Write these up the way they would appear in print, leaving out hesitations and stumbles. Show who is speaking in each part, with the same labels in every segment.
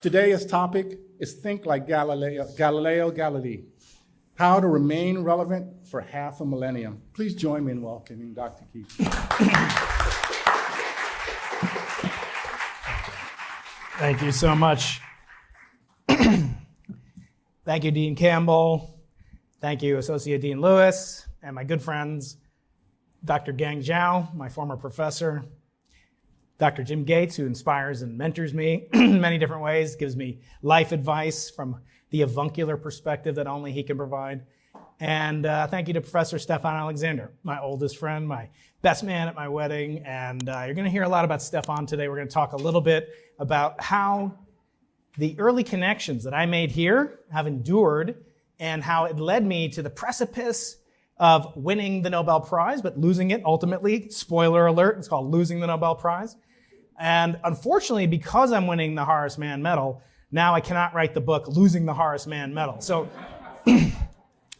Speaker 1: Today's topic is Think Like Galileo Galilei, how to remain relevant for half a millennium. Please join me in welcoming Dr. Keating.
Speaker 2: Thank you so much. Thank you, Dean Campbell. Thank you, Associate Dean Lewis, and my good friends, Dr. Gang Zhao, my former professor, Dr. Jim Gates, who inspires and mentors me in many different ways, gives me life advice from the avuncular perspective that only he can provide. And thank you to Professor Stefan Alexander, my oldest friend, my best man at my wedding. And you're going to hear a lot about Stefan today. We're going to talk a little bit about how the early connections that I made here have endured and how it led me to the precipice of winning the Nobel Prize, but losing it ultimately. Spoiler alert, it's called losing the Nobel Prize. And unfortunately, because I'm winning the Horace Mann Medal, now I cannot write the book Losing the Horace Mann Medal. So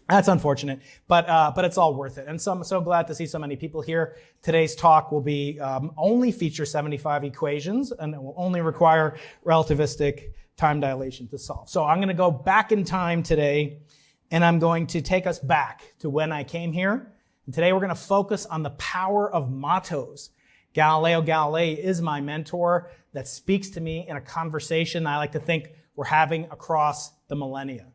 Speaker 2: that's unfortunate, but it's all worth it. And so I'm so glad to see so many people here. Today's talk will be only feature 75 equations, and it will only require relativistic time dilation to solve. So I'm going to go back in time today, and I'm going to take us back to when I came here. And today we're going to focus on the power of mottos. Galileo Galilei is my mentor that speaks to me in a conversation I like to think we're having across the millennia.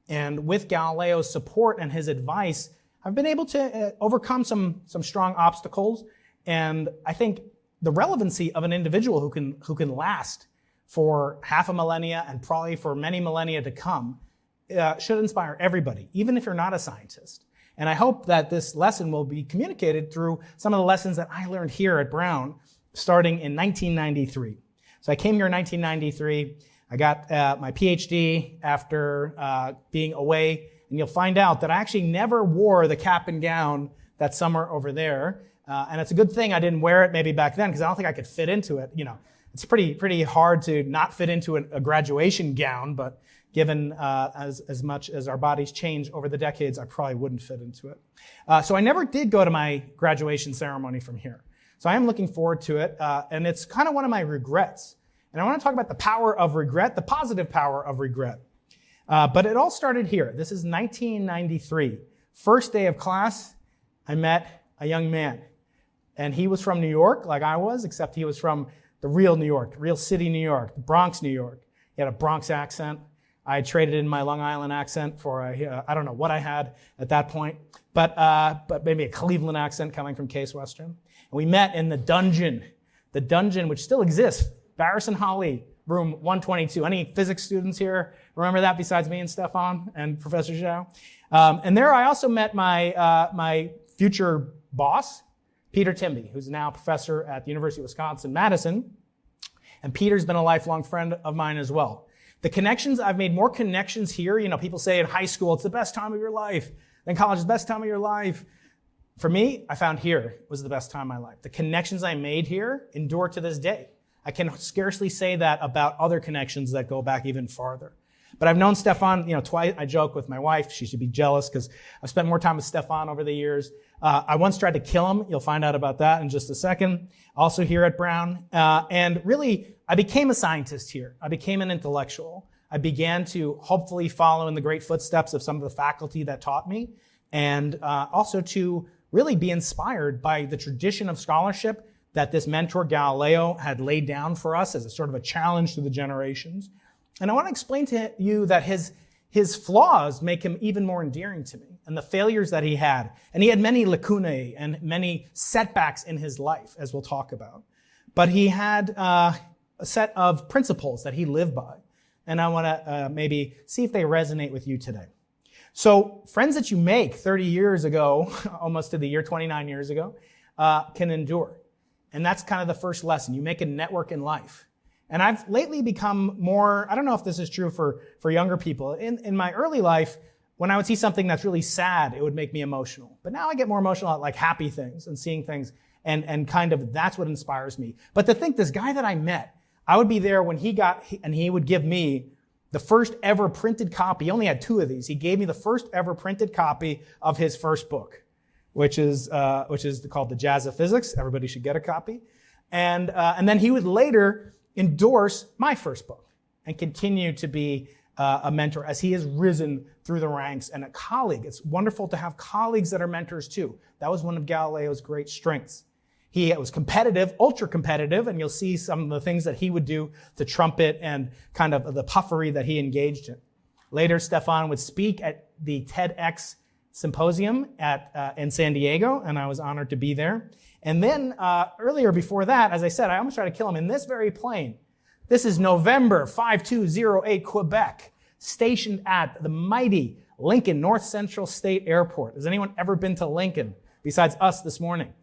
Speaker 2: And with Galileo's support and his advice, I've been able to overcome some strong obstacles. And I think the relevancy of an individual who can last for half a millennia and probably for many millennia to come should inspire everybody, even if you're not a scientist. And I hope that this lesson will be communicated through some of the lessons that I learned here at Brown starting in 1993. So I came here in 1993. I got my PhD after being away. And you'll find out that I actually never wore the cap and gown that summer over there. And it's a good thing I didn't wear it maybe back then because I don't think I could fit into it. You know, it's pretty hard to not fit into a graduation gown, but given as much as our bodies change over the decades, I probably wouldn't fit into it. So I never did go to my graduation ceremony from here. So I am looking forward to it, and it's kind of one of my regrets. And I want to talk about the power of regret, the positive power of regret. But it all started here. This is 1993. First day of class, I met a young man. And he was from New York, like I was, except he was from the real New York, real city New York, the Bronx, New York. He had a Bronx accent. I traded in my Long Island accent for I don't know what I had at that point, but maybe a Cleveland accent coming from Case Western. And we met in the dungeon which still exists, Barris and Holly, room 122. Any physics students here remember that besides me and Stefan and Professor Zhao? And there I also met my future boss, Peter Timby, who's now a professor at the University of Wisconsin-Madison. And Peter's been a lifelong friend of mine as well. The connections, I've made more connections here. You know, people say in high school, it's the best time of your life. Then college is the best time of your life. For me, I found here was the best time of my life. The connections I made here endure to this day. I can scarcely say that about other connections that go back even farther. But I've known Stefan, twice. I joke with my wife. She should be jealous because I've spent more time with Stefan over the years. I once tried to kill him. You'll find out about that in just a second. Also here at Brown. And really, I became a scientist here. I became an intellectual. I began to hopefully follow in the great footsteps of some of the faculty that taught me. And also to really be inspired by the tradition of scholarship that this mentor Galileo had laid down for us as a sort of a challenge to the generations. And I want to explain to you that his flaws make him even more endearing to me, and the failures that he had. And he had many lacunae and many setbacks in his life, as we'll talk about. But he had a set of principles that he lived by. And I want to maybe see if they resonate with you today. So friends that you make 30 years ago, almost to the year 29 years ago, can endure. And that's kind of the first lesson. You make a network in life. And I've lately become more, I don't know if this is true for younger people. In my early life, when I would see something that's really sad, it would make me emotional. But now I get more emotional at like happy things and seeing things and kind of that's what inspires me. But to think this guy that I met, I would be there when he would give me the first ever printed copy. He only had 2 of these. He gave me the first ever printed copy of his first book, which is called The Jazz of Physics. Everybody should get a copy. And then he would later endorse my first book. and continue to be a mentor as he has risen through the ranks and a colleague. It's wonderful to have colleagues that are mentors too. That was one of Galileo's great strengths. He was competitive, ultra competitive, and you'll see some of the things that he would do to trumpet and kind of the puffery that he engaged in. Later, Stefan would speak at the TEDx symposium in San Diego, and I was honored to be there. And then earlier before that, as I said, I almost tried to kill him in this very plane. This is November 5208, Quebec, stationed at the mighty Lincoln North Central State Airport. Has anyone ever been to Lincoln besides us this morning?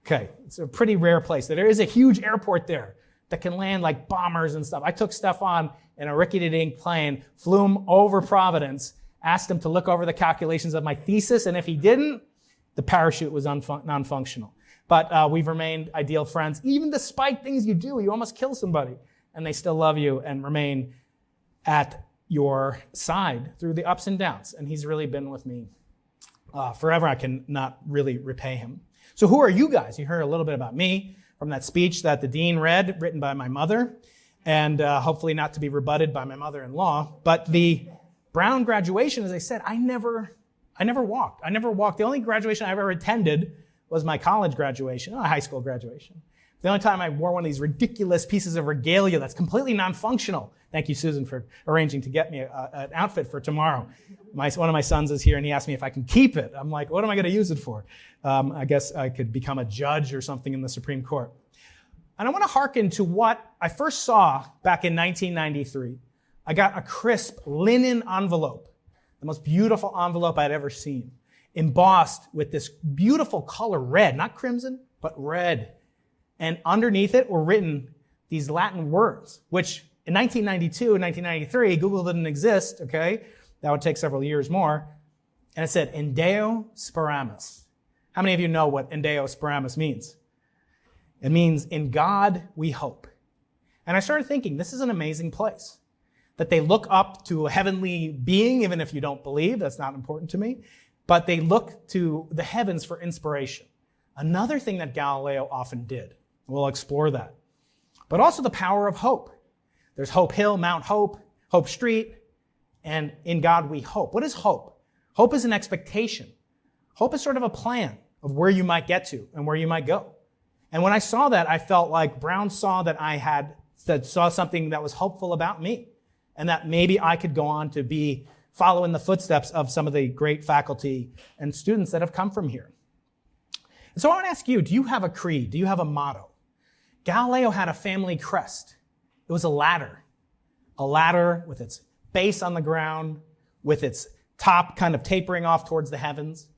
Speaker 2: Okay, it's a pretty rare place. There is a huge airport there that can land like bombers and stuff. I took Stefan in a rickety-dink plane, flew him over Providence, asked him to look over the calculations of my thesis, and if he didn't, the parachute was non-functional. But we've remained ideal friends. Even despite things you do, you almost kill somebody, and they still love you and remain at your side through the ups and downs. And he's really been with me forever. I can not really repay him. So who are you guys? You heard a little bit about me from that speech that the dean read, written by my mother, and hopefully not to be rebutted by my mother-in-law. But the Brown graduation, as I said, I never walked. The only graduation I've ever attended was my college graduation, high school graduation. The only time I wore one of these ridiculous pieces of regalia that's completely non-functional. Thank you, Susan, for arranging to get me an outfit for tomorrow. One of my sons is here, and he asked me if I can keep it. I'm like, what am I going to use it for? I guess I could become a judge or something in the Supreme Court. And I want to hearken to what I first saw back in 1993. I got a crisp linen envelope, the most beautiful envelope I'd ever seen, embossed with this beautiful color red, not crimson, but red. And underneath it were written these Latin words, which in 1992 and 1993, Google didn't exist, okay? That would take several years more. And it said, In Deo Speramus. How many of you know what In Deo Speramus means? It means, in God we hope. And I started thinking, this is an amazing place. That they look up to a heavenly being, even if you don't believe, that's not important to me. But they look to the heavens for inspiration. Another thing that Galileo often did. We'll explore that. But also the power of hope. There's Hope Hill, Mount Hope, Hope Street, and in God we hope. What is hope? Hope is an expectation. Hope is sort of a plan of where you might get to and where you might go. And when I saw that, I felt like Brown saw that saw something that was hopeful about me, and that maybe I could go on to be follow in the footsteps of some of the great faculty and students that have come from here. And so I want to ask you, do you have a creed? Do you have a motto? Galileo had a family crest. It was a ladder with its base on the ground, with its top kind of tapering off towards the heavens.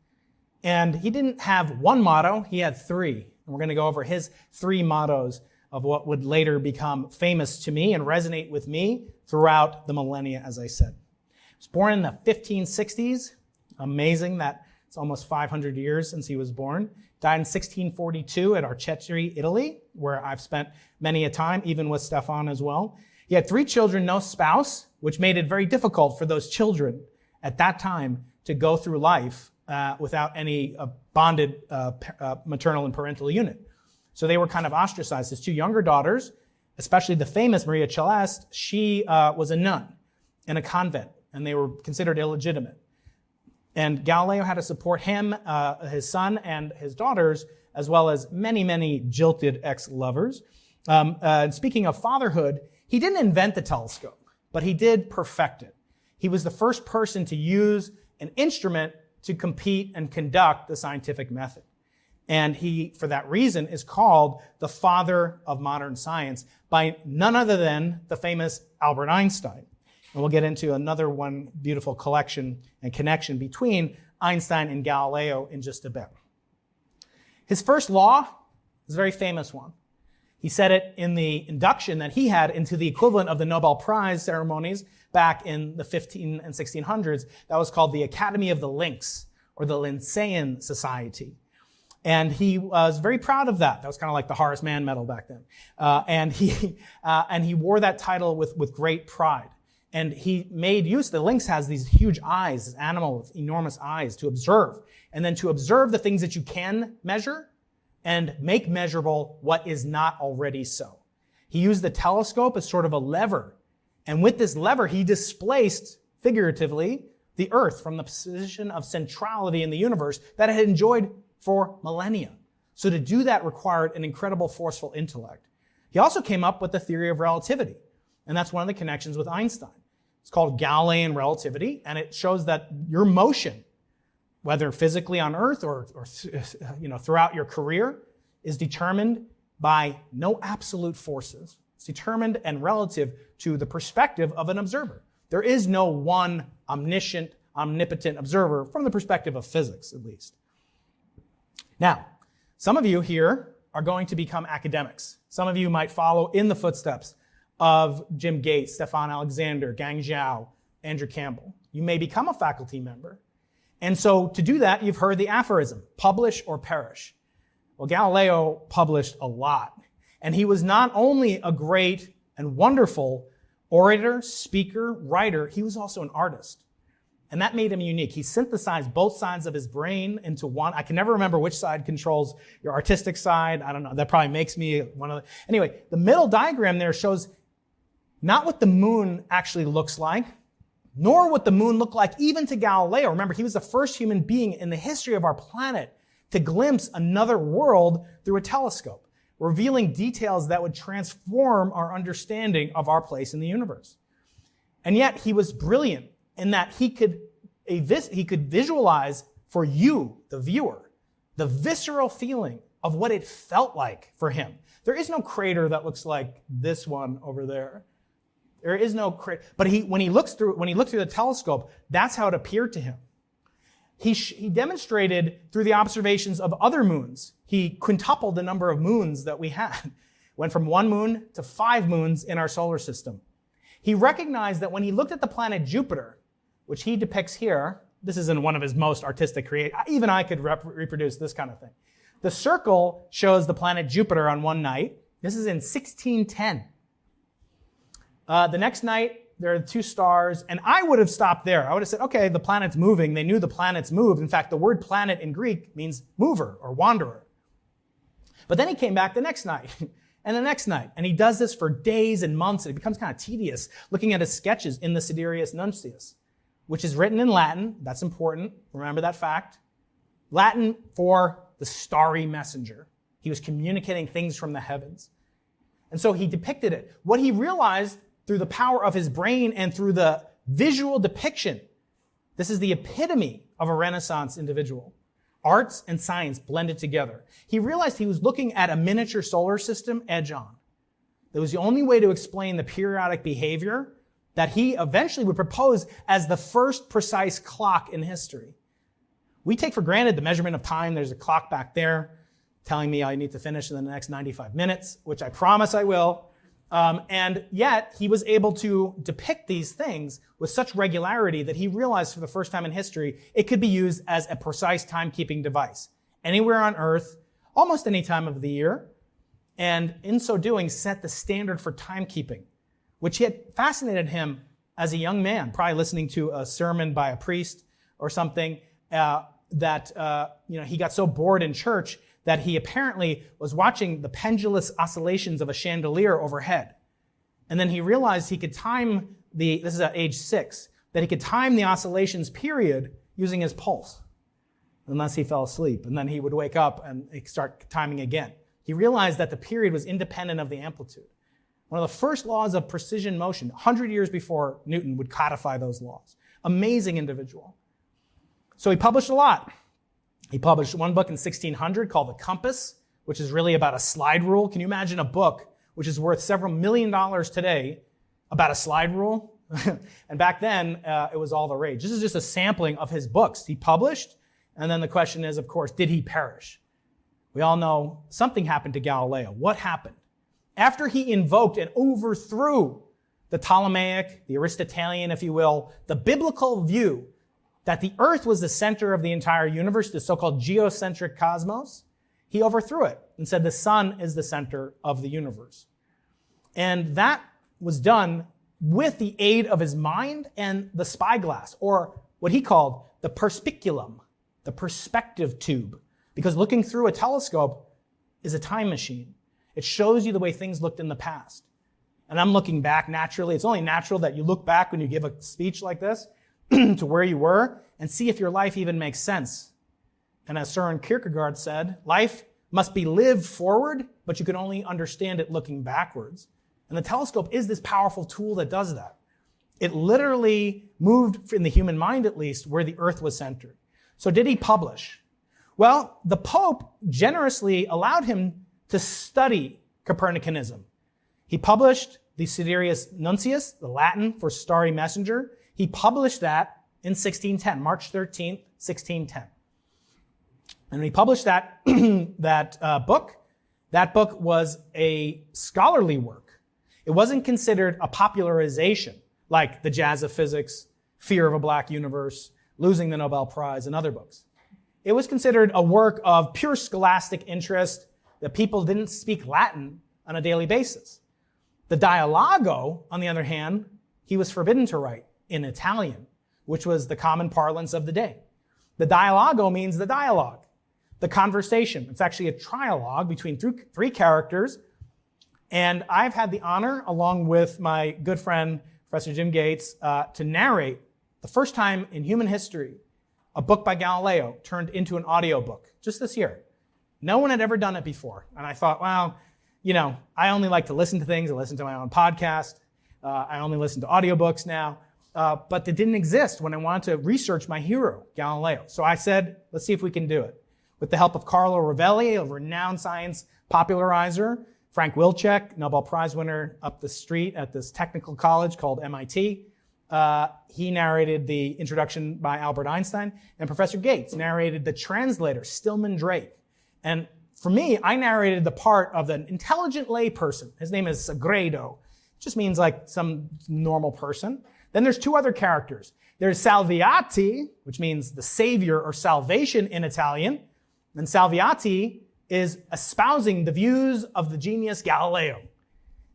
Speaker 2: And he didn't have one motto, he had three. And we're going to go over his three mottos of what would later become famous to me and resonate with me throughout the millennia, as I said. He was born in the 1560s. Amazing that it's almost 500 years since he was born. Died in 1642 at Arcetri, Italy, where I've spent many a time, even with Stefan as well. He had 3 children, no spouse, which made it very difficult for those children at that time to go through life without any bonded maternal and parental unit. So they were kind of ostracized. His 2 younger daughters, especially the famous Maria Celeste, she was a nun in a convent, and they were considered illegitimate. And Galileo had to support him, his son, and his daughters, as well as many, many jilted ex-lovers. And speaking of fatherhood, he didn't invent the telescope, but he did perfect it. He was the first person to use an instrument to compete and conduct the scientific method. And he, for that reason, is called the father of modern science by none other than the famous Albert Einstein. And we'll get into another one beautiful collection and connection between Einstein and Galileo in just a bit. His first law is a very famous one. He said it in the induction that he had into the equivalent of the Nobel Prize ceremonies back in the 15 and 1600s. That was called the Academy of the Links, or the Linnaean Society. And he was very proud of that. That was kind of like the Horace Mann medal back then. And he wore that title with great pride. And he made use, the lynx has these huge eyes, this animal with enormous eyes to observe. And then to observe the things that you can measure and make measurable what is not already so. He used the telescope as sort of a lever And with this lever, he displaced, figuratively, the Earth from the position of centrality in the universe that it had enjoyed for millennia. So to do that required an incredible forceful intellect. He also came up with the theory of relativity, and that's one of the connections with Einstein. It's called Galilean relativity, and it shows that your motion, whether physically on Earth or throughout your career, is determined by no absolute forces. It's determined and relative to the perspective of an observer. There is no one omniscient, omnipotent observer from the perspective of physics, at least. Now, some of you here are going to become academics. Some of you might follow in the footsteps of Jim Gates, Stefan Alexander, Gang Zhao, Andrew Campbell. You may become a faculty member. And so to do that, you've heard the aphorism, publish or perish. Well, Galileo published a lot. And he was not only a great and wonderful orator, speaker, writer, he was also an artist. And that made him unique. He synthesized both sides of his brain into one. I can never remember which side controls your artistic side. I don't know. That probably makes me one of the... Anyway, the middle diagram there shows not what the moon actually looks like, nor what the moon looked like even to Galileo. Remember, he was the first human being in the history of our planet to glimpse another world through a telescope, revealing details that would transform our understanding of our place in the universe. And yet, he was brilliant in that he could visualize for you, the viewer, the visceral feeling of what it felt like for him. There is no crater that looks like this one over there. There is no crater. But when he looked through the telescope, that's how it appeared to him. He demonstrated through the observations of other moons. He quintupled the number of moons that we had. Went from 1 moon to 5 moons in our solar system. He recognized that when he looked at the planet Jupiter, which he depicts here, this is in one of his most artistic creations. Even I could reproduce this kind of thing. The circle shows the planet Jupiter on one night. This is in 1610. The next night, there are 2 stars, and I would have stopped there. I would have said, okay, the planet's moving. They knew the planets moved. In fact, the word planet in Greek means mover or wanderer. But then he came back the next night and the next night, and he does this for days and months, and it becomes kind of tedious looking at his sketches in the Sidereus Nuncius, which is written in Latin. That's important. Remember that fact. Latin for the starry messenger. He was communicating things from the heavens. And so he depicted it. What he realized through the power of his brain and through the visual depiction, this is the epitome of a Renaissance individual. Arts and science blended together. He realized he was looking at a miniature solar system edge on. That was the only way to explain the periodic behavior that he eventually would propose as the first precise clock in history. We take for granted the measurement of time. There's a clock back there telling me I need to finish in the next 95 minutes, which I promise I will. And yet, he was able to depict these things with such regularity that he realized for the first time in history, it could be used as a precise timekeeping device. Anywhere on Earth, almost any time of the year. And in so doing, set the standard for timekeeping, which had fascinated him as a young man, probably listening to a sermon by a priest or something, he got so bored in church that he apparently was watching the pendulous oscillations of a chandelier overhead. And then he realized he could time this is at age 6, that he could time the oscillations period using his pulse, unless he fell asleep. And then he would wake up and start timing again. He realized that the period was independent of the amplitude. One of the first laws of precision motion, 100 years before Newton would codify those laws. Amazing individual. So he published a lot. He published one book in 1600 called The Compass, which is really about a slide rule. Can you imagine a book which is worth several $1 million today about a slide rule? And back then, it was all the rage. This is just a sampling of his books he published. And then the question is, of course, did he perish? We all know something happened to Galileo. What happened? After he invoked and overthrew the Ptolemaic, the Aristotelian, if you will, the biblical view that the earth was the center of the entire universe, the so-called geocentric cosmos, he overthrew it and said the sun is the center of the universe. And that was done with the aid of his mind and the spyglass, or what he called the perspiculum, the perspective tube. Because looking through a telescope is a time machine. It shows you the way things looked in the past. And I'm looking back naturally. It's only natural that you look back when you give a speech like this to where you were and see if your life even makes sense. And as Søren Kierkegaard said, life must be lived forward, but you can only understand it looking backwards. And the telescope is this powerful tool that does that. It literally moved, in the human mind at least, where the earth was centered. So did he publish? Well, the Pope generously allowed him to study Copernicanism. He published the Sidereus Nuncius, the Latin for starry messenger. He published that in 1610, March 13th, 1610. And when he published that, book, that book was a scholarly work. It wasn't considered a popularization like The Jazz of Physics, Fear of a Black Universe, Losing the Nobel Prize, and other books. It was considered a work of pure scholastic interest that people didn't speak Latin on a daily basis. The Dialogo, on the other hand, he was forbidden to write in Italian, which was the common parlance of the day. The Dialogo means the dialogue, the conversation. It's actually a trialogue between three characters. And I've had the honor, along with my good friend, Professor Jim Gates, to narrate, the first time in human history, a book by Galileo turned into an audiobook, just this year. No one had ever done it before. And I thought, well, I only like to listen to things. I listen to my own podcast. I only listen to audiobooks now. But it didn't exist when I wanted to research my hero, Galileo. So I said, let's see if we can do it. With the help of Carlo Rovelli, a renowned science popularizer, Frank Wilczek, Nobel Prize winner up the street at this technical college called MIT. He narrated the introduction by Albert Einstein, and Professor Gates narrated the translator, Stillman Drake. And for me, I narrated the part of an intelligent lay person. His name is Sagredo. It just means like some normal person. Then there's two other characters. There's Salviati, which means the savior or salvation in Italian. And Salviati is espousing the views of the genius Galileo.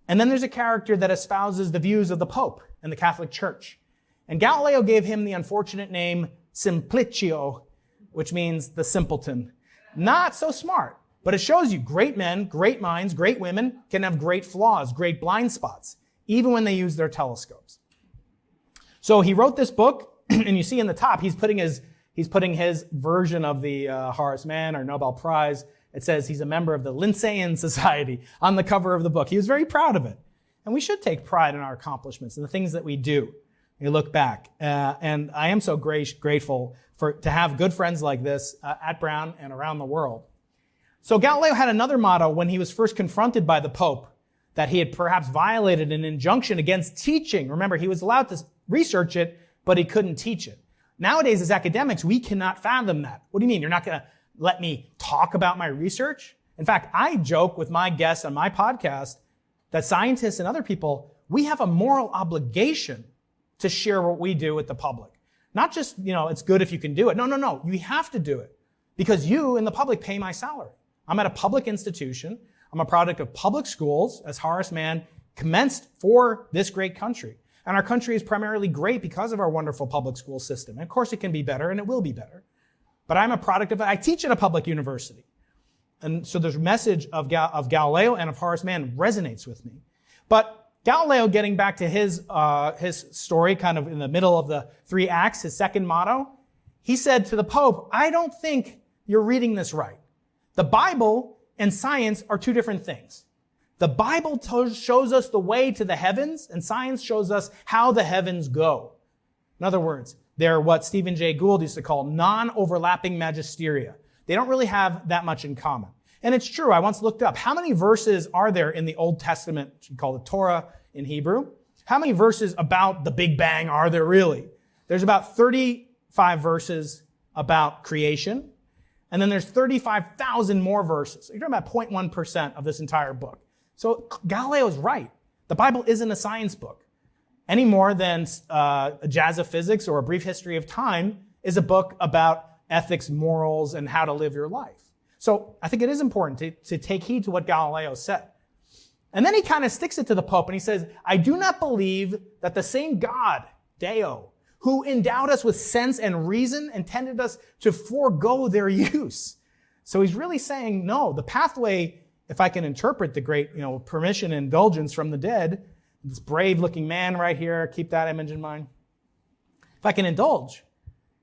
Speaker 2: And then there's a character that espouses the views of the Pope and the Catholic Church. And Galileo gave him the unfortunate name Simplicio, which means the simpleton. Not so smart, but it shows you great men, great minds, great women can have great flaws, great blind spots, even when they use their telescopes. So he wrote this book, and you see in the top, he's putting his version of the Horace Mann or Nobel Prize. It says he's a member of the Linnaean Society on the cover of the book. He was very proud of it. And we should take pride in our accomplishments and the things that we do. We look back. And I am so grateful to have good friends like this at Brown and around the world. So Galileo had another motto when he was first confronted by the Pope, that he had perhaps violated an injunction against teaching. Remember, he was allowed to research it, but he couldn't teach it. Nowadays, as academics, we cannot fathom that. What do you mean? You're not going to let me talk about my research? In fact, I joke with my guests on my podcast that scientists and other people, we have a moral obligation to share what we do with the public. Not just, it's good if you can do it. No. You have to do it because you in the public pay my salary. I'm at a public institution. I'm a product of public schools, as Horace Mann commenced for this great country. And our country is primarily great because of our wonderful public school system. And of course, it can be better, and it will be better. But I'm a product of it. I teach at a public university. And so the message of Galileo and of Horace Mann resonates with me. But Galileo, getting back to his story, kind of in the middle of the three acts, his second motto, he said to the Pope, I don't think you're reading this right. The Bible and science are two different things. The Bible shows us the way to the heavens, and science shows us how the heavens go. In other words, they're what Stephen Jay Gould used to call non-overlapping magisteria. They don't really have that much in common. And it's true. I once looked up how many verses are there in the Old Testament, which we call the Torah in Hebrew. How many verses about the Big Bang are there really? There's about 35 verses about creation. And then there's 35,000 more verses. You're talking about 0.1% of this entire book. So Galileo's right. The Bible isn't a science book any more than A Jazz of Physics or A Brief History of Time is a book about ethics, morals, and how to live your life. So I think it is important to take heed to what Galileo said. And then he kind of sticks it to the Pope and he says, I do not believe that the same God, Deo, who endowed us with sense and reason, intended us to forego their use. So he's really saying, no, the pathway, if I can interpret the great, permission and indulgence from the dead, This brave-looking man right here, keep that image in mind. If I can indulge,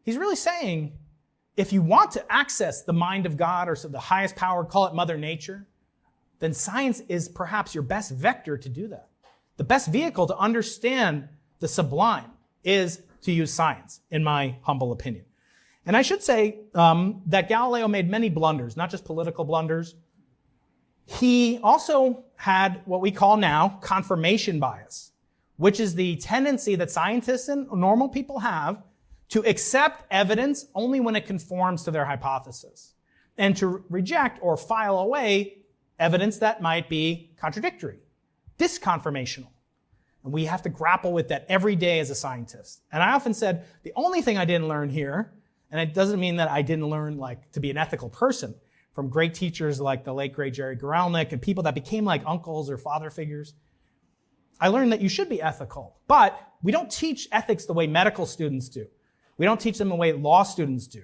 Speaker 2: he's really saying, if you want to access the mind of God or the highest power, call it Mother Nature, then science is perhaps your best vector to do that. The best vehicle to understand the sublime is to use science, in my humble opinion. And I should say that Galileo made many blunders, not just political blunders. He also had what we call now confirmation bias, which is the tendency that scientists and normal people have to accept evidence only when it conforms to their hypothesis, and to reject or file away evidence that might be contradictory, disconfirmational. And we have to grapple with that every day as a scientist. And I often said, the only thing I didn't learn here, and it doesn't mean that I didn't learn to be an ethical person from great teachers like the late great Jerry Guralnick and people that became like uncles or father figures. I learned that you should be ethical, but we don't teach ethics the way medical students do. We don't teach them the way law students do.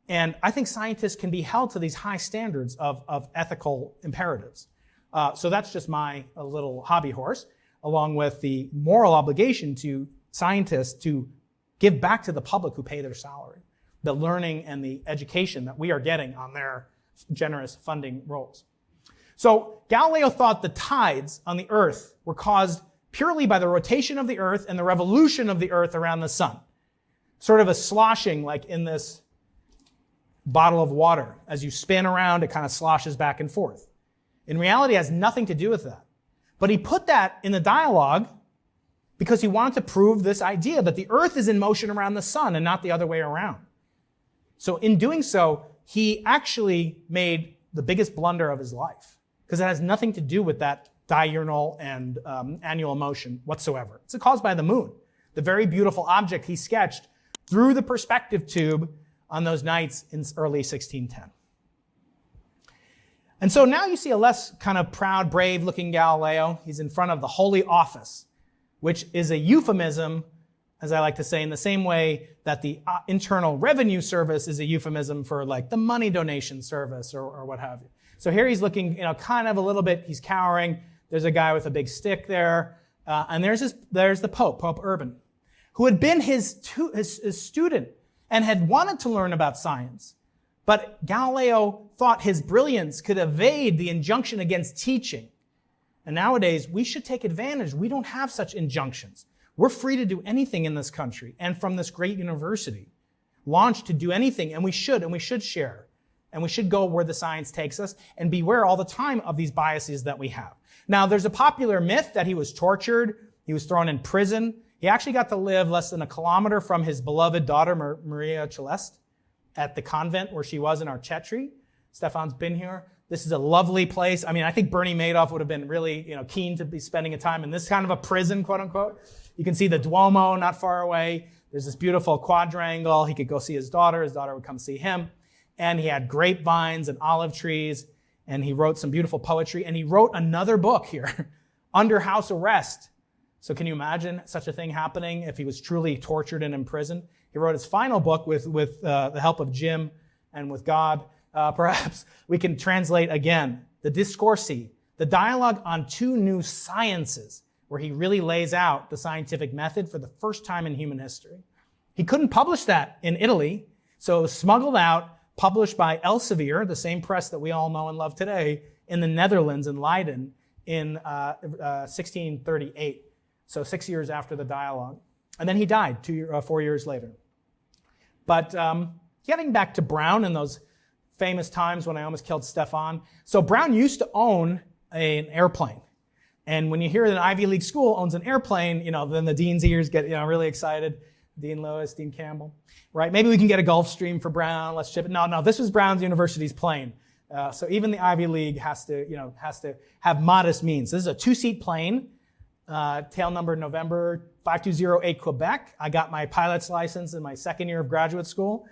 Speaker 2: And I think scientists can be held to these high standards of ethical imperatives. So that's just my little hobby horse, along with the moral obligation to scientists to give back to the public who pay their salary, the learning and the education that we are getting on their generous funding rolls. So Galileo thought the tides on the earth were caused purely by the rotation of the earth and the revolution of the earth around the sun. Sort of a sloshing, like in this bottle of water. As you spin around, it kind of sloshes back and forth. In reality, it has nothing to do with that. But he put that in the dialogue because he wanted to prove this idea that the earth is in motion around the sun and not the other way around. So in doing so, he actually made the biggest blunder of his life because it has nothing to do with that diurnal and annual motion whatsoever. It's caused by the moon, the very beautiful object he sketched through the perspective tube on those nights in early 1610. And so now you see a less kind of proud, brave-looking Galileo. He's in front of the Holy Office, which is a euphemism, as I like to say, in the same way that the Internal Revenue Service is a euphemism for like the money donation service or what have you. So here he's looking, kind of a little bit, he's cowering. There's a guy with a big stick there. And there's the Pope, Pope Urban, who had been his student and had wanted to learn about science. But Galileo thought his brilliance could evade the injunction against teaching. And nowadays, we should take advantage. We don't have such injunctions. We're free to do anything in this country and from this great university, launched to do anything, and we should share. And we should go where the science takes us and beware all the time of these biases that we have. Now, there's a popular myth that he was tortured. He was thrown in prison. He actually got to live less than a kilometer from his beloved daughter, Maria Celeste, at the convent where she was in Archetri. Stefan's been here. This is a lovely place. I mean, I think Bernie Madoff would have been really, keen to be spending a time in this kind of a prison, quote unquote. You can see the Duomo not far away. There's this beautiful quadrangle. He could go see his daughter. His daughter would come see him. And he had grapevines and olive trees. And he wrote some beautiful poetry. And he wrote another book here, Under House Arrest. So can you imagine such a thing happening if he was truly tortured and imprisoned? He wrote his final book with the help of Jim and with God. Perhaps we can translate again the Discorsi, the dialogue on two new sciences, where he really lays out the scientific method for the first time in human history. He couldn't publish that in Italy, so it was smuggled out, published by Elsevier, the same press that we all know and love today, in the Netherlands, in Leiden, in 1638. So 6 years after the dialogue. And then he died 4 years later. But getting back to Brown and those famous times when I almost killed Stefan. So Brown used to own an airplane. And when you hear that an Ivy League school owns an airplane, then the dean's ears get really excited. Dean Lewis, Dean Campbell, right? Maybe we can get a Gulfstream for Brown. Let's ship it. No, this was Brown's University's plane. So even the Ivy League has to have modest means. This is a 2-seat plane. Tail number November 5208 Quebec. I got my pilot's license in my second year of graduate school.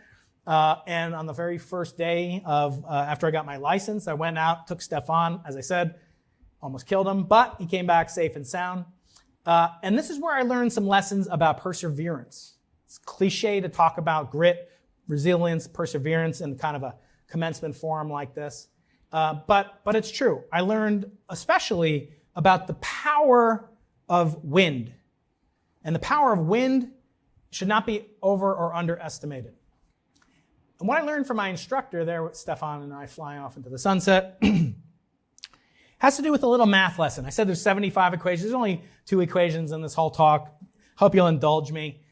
Speaker 2: And on the very first day after I got my license, I went out, took Stefan, as I said, almost killed him, but he came back safe and sound. And this is where I learned some lessons about perseverance. It's cliche to talk about grit, resilience, perseverance in kind of a commencement forum like this. But it's true. I learned especially about the power of wind. And the power of wind should not be over or underestimated. And what I learned from my instructor there, with Stefan and I flying off into the sunset, has to do with a little math lesson. I said there's 75 equations. There's only 2 equations in this whole talk. Hope you'll indulge me.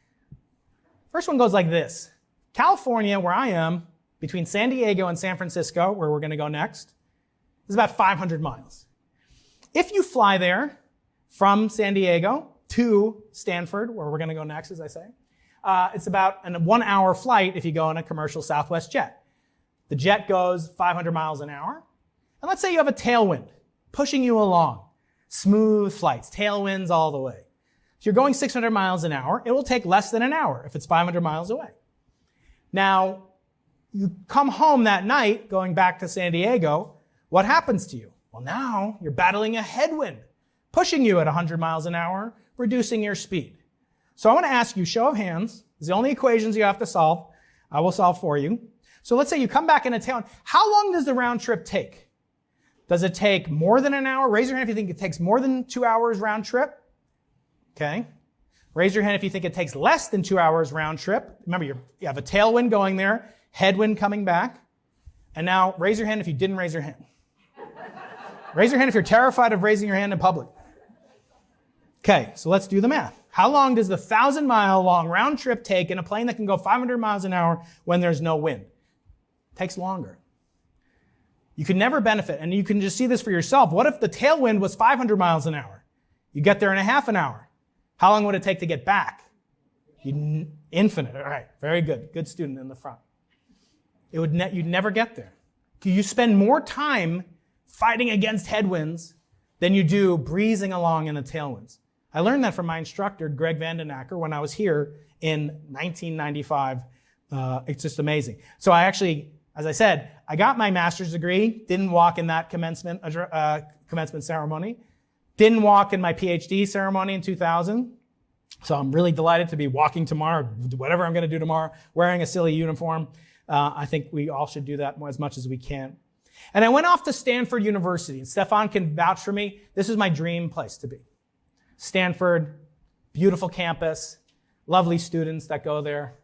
Speaker 2: First one goes like this. California, where I am, between San Diego and San Francisco, where we're going to go next, is about 500 miles. If you fly there from San Diego to Stanford, where we're going to go next, as I say, it's about a 1-hour flight if you go in a commercial Southwest jet. The jet goes 500 miles an hour. And let's say you have a tailwind pushing you along. Smooth flights, tailwinds all the way. If you're going 600 miles an hour, it will take less than an hour if it's 500 miles away. Now, you come home that night, going back to San Diego, what happens to you? Well, now you're battling a headwind, pushing you at 100 miles an hour, reducing your speed. So I want to ask you, show of hands, it's the only equations you have to solve. I will solve for you. So let's say you come back in a tailwind. How long does the round trip take? Does it take more than an hour? Raise your hand if you think it takes more than 2 hours round trip. Okay. Raise your hand if you think it takes less than 2 hours round trip. Remember, you have a tailwind going there, headwind coming back. And now raise your hand if you didn't raise your hand. Raise your hand if you're terrified of raising your hand in public. Okay, so let's do the math. How long does the 1,000-mile long round trip take in a plane that can go 500 miles an hour when there's no wind? It takes longer. You can never benefit, and you can just see this for yourself. What if the tailwind was 500 miles an hour? You get there in a half an hour. How long would it take to get back? Infinite. All right, very good. Good student in the front. You'd never get there. You spend more time fighting against headwinds than you do breezing along in the tailwinds. I learned that from my instructor, Greg Vandenacker, when I was here in 1995. It's just amazing. So I actually, as I said, I got my master's degree, didn't walk in that commencement ceremony, didn't walk in my PhD ceremony in 2000. So I'm really delighted to be walking tomorrow, whatever I'm going to do tomorrow, wearing a silly uniform. I think we all should do that as much as we can. And I went off to Stanford University, and Stefan can vouch for me. This is my dream place to be. Stanford, beautiful campus, lovely students that go there.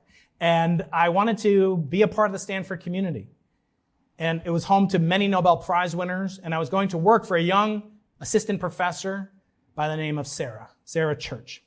Speaker 2: And I wanted to be a part of the Stanford community. And it was home to many Nobel Prize winners, and I was going to work for a young assistant professor by the name of Sarah Church.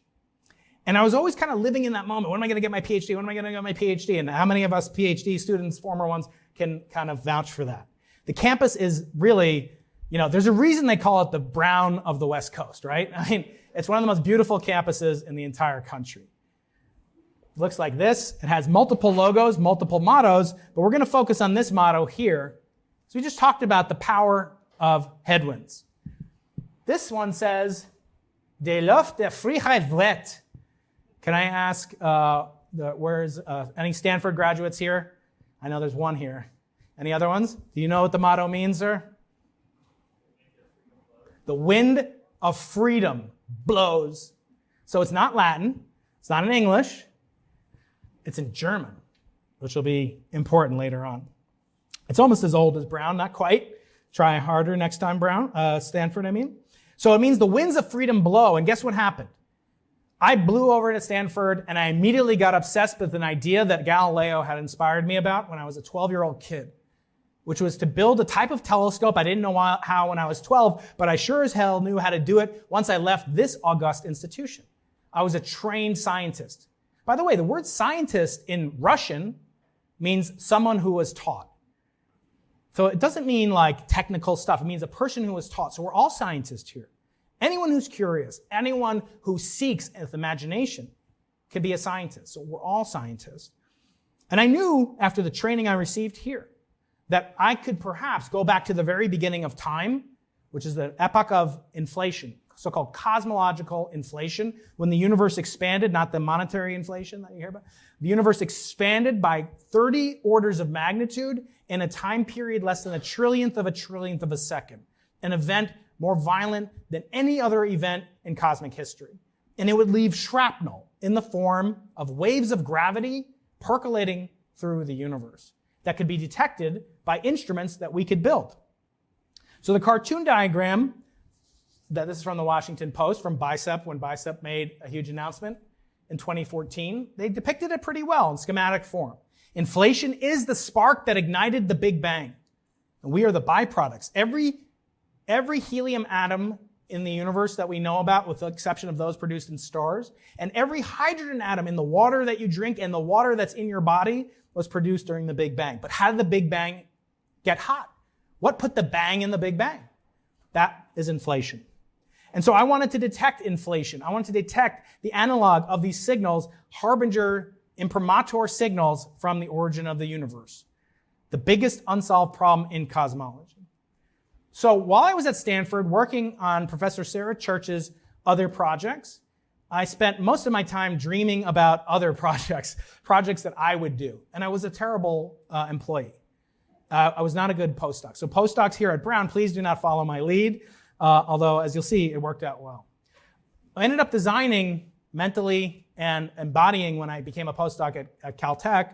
Speaker 2: And I was always kind of living in that moment. When am I going to get my PhD? When am I going to get my PhD? And how many of us PhD students, former ones, can kind of vouch for that? The campus is really, there's a reason they call it the Brown of the West Coast, right? I mean, it's one of the most beautiful campuses in the entire country. It looks like this. It has multiple logos, multiple mottos, but we're going to focus on this motto here. So we just talked about the power of headwinds. This one says, De Luft der Freiheit wet. Can I ask, where's any Stanford graduates here? I know there's one here. Any other ones? Do you know what the motto means, sir? The wind of freedom blows. So it's not Latin. It's not in English. It's in German, which will be important later on. It's almost as old as Brown, not quite. Try harder next time, Stanford, I mean. So it means the winds of freedom blow, and guess what happened? I blew over to Stanford, and I immediately got obsessed with an idea that Galileo had inspired me about when I was a 12-year-old kid, which was to build a type of telescope. I didn't know how when I was 12, but I sure as hell knew how to do it once I left this august institution. I was a trained scientist. By the way, the word scientist in Russian means someone who was taught. So it doesn't mean like technical stuff. It means a person who was taught. So we're all scientists here. Anyone who's curious, anyone who seeks with imagination can be a scientist. So we're all scientists. And I knew after the training I received here that I could perhaps go back to the very beginning of time, which is the epoch of inflation, so-called cosmological inflation, when the universe expanded, not the monetary inflation that you hear about. The universe expanded by 30 orders of magnitude in a time period less than a trillionth of a second, an event more violent than any other event in cosmic history. And it would leave shrapnel in the form of waves of gravity percolating through the universe that could be detected by instruments that we could build. So the cartoon diagram this is from the Washington Post, from Bicep, when Bicep made a huge announcement in 2014. They depicted it pretty well in schematic form. Inflation is the spark that ignited the Big Bang. And we are the byproducts. Every helium atom in the universe that we know about, with the exception of those produced in stars, and every hydrogen atom in the water that you drink and the water that's in your body was produced during the Big Bang. But how did the Big Bang get hot? What put the bang in the Big Bang? That is inflation. And so I wanted to detect inflation. I wanted to detect the analog of these signals, harbinger, imprimatur signals from the origin of the universe. The biggest unsolved problem in cosmology. So while I was at Stanford working on Professor Sarah Church's other projects, I spent most of my time dreaming about other projects that I would do. And I was a terrible employee. I was not a good postdoc. So postdocs here at Brown, please do not follow my lead, although as you'll see, it worked out well. I ended up designing mentally and embodying, when I became a postdoc at Caltech,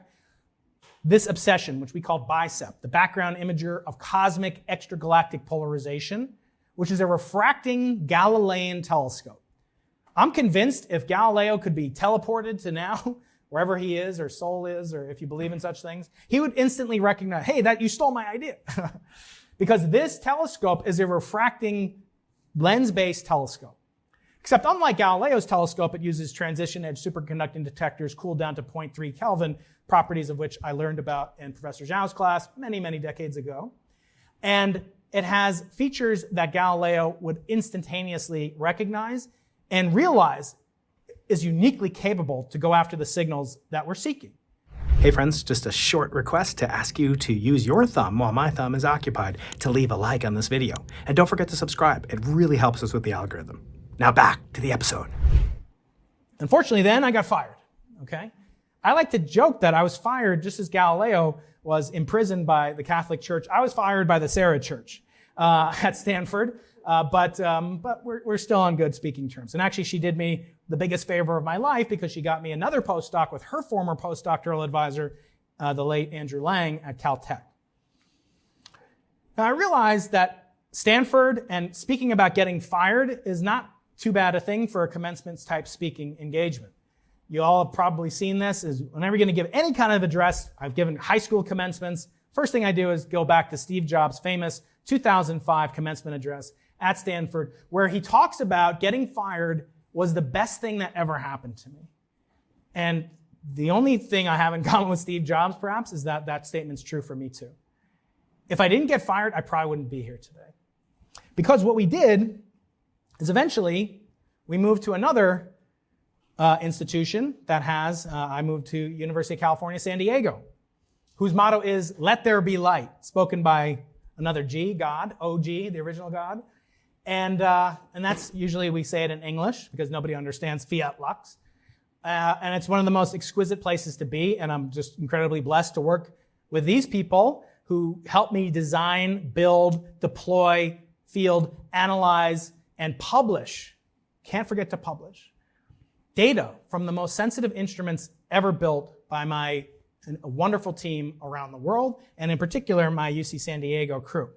Speaker 2: this obsession, which we called BICEP, the background imager of cosmic extragalactic polarization, which is a refracting Galilean telescope. I'm convinced if Galileo could be teleported to now, wherever he is, or Seoul is, or if you believe in such things, he would instantly recognize, hey, you stole my idea. Because this telescope is a refracting lens-based telescope. Except unlike Galileo's telescope, it uses transition-edge superconducting detectors cooled down to 0.3 Kelvin, properties of which I learned about in Professor Zhao's class many, many decades ago. And it has features that Galileo would instantaneously recognize and realize is uniquely capable to go after the signals that we're seeking.
Speaker 3: Hey friends, just a short request to ask you to use your thumb while my thumb is occupied to leave a like on this video. And don't forget to subscribe. It really helps us with the algorithm. Now back to the episode.
Speaker 2: Unfortunately, then I got fired, okay? I like to joke that I was fired just as Galileo was imprisoned by the Catholic Church. I was fired by the Sarah Church at Stanford, but we're still on good speaking terms. And actually, she did me the biggest favor of my life because she got me another postdoc with her former postdoctoral advisor, the late Andrew Lang at Caltech. Now, I realized that Stanford and speaking about getting fired is not too bad a thing for a commencement type speaking engagement. You all have probably seen this, is whenever you're going to give any kind of address, I've given high school commencements, first thing I do is go back to Steve Jobs' famous 2005 commencement address at Stanford, where he talks about getting fired was the best thing that ever happened to me. And the only thing I have in common with Steve Jobs, perhaps, is that that statement's true for me too. If I didn't get fired, I probably wouldn't be here today. Because what we did is eventually we moved to another institution that has, I moved to University of California, San Diego, whose motto is, let there be light, spoken by another G, God, OG, the original God. And that's usually we say it in English because nobody understands fiat lux. And it's one of the most exquisite places to be. And I'm just incredibly blessed to work with these people who help me design, build, deploy, field, analyze, and publish. Can't forget to publish data from the most sensitive instruments ever built by a wonderful team around the world, and in particular, my UC San Diego crew.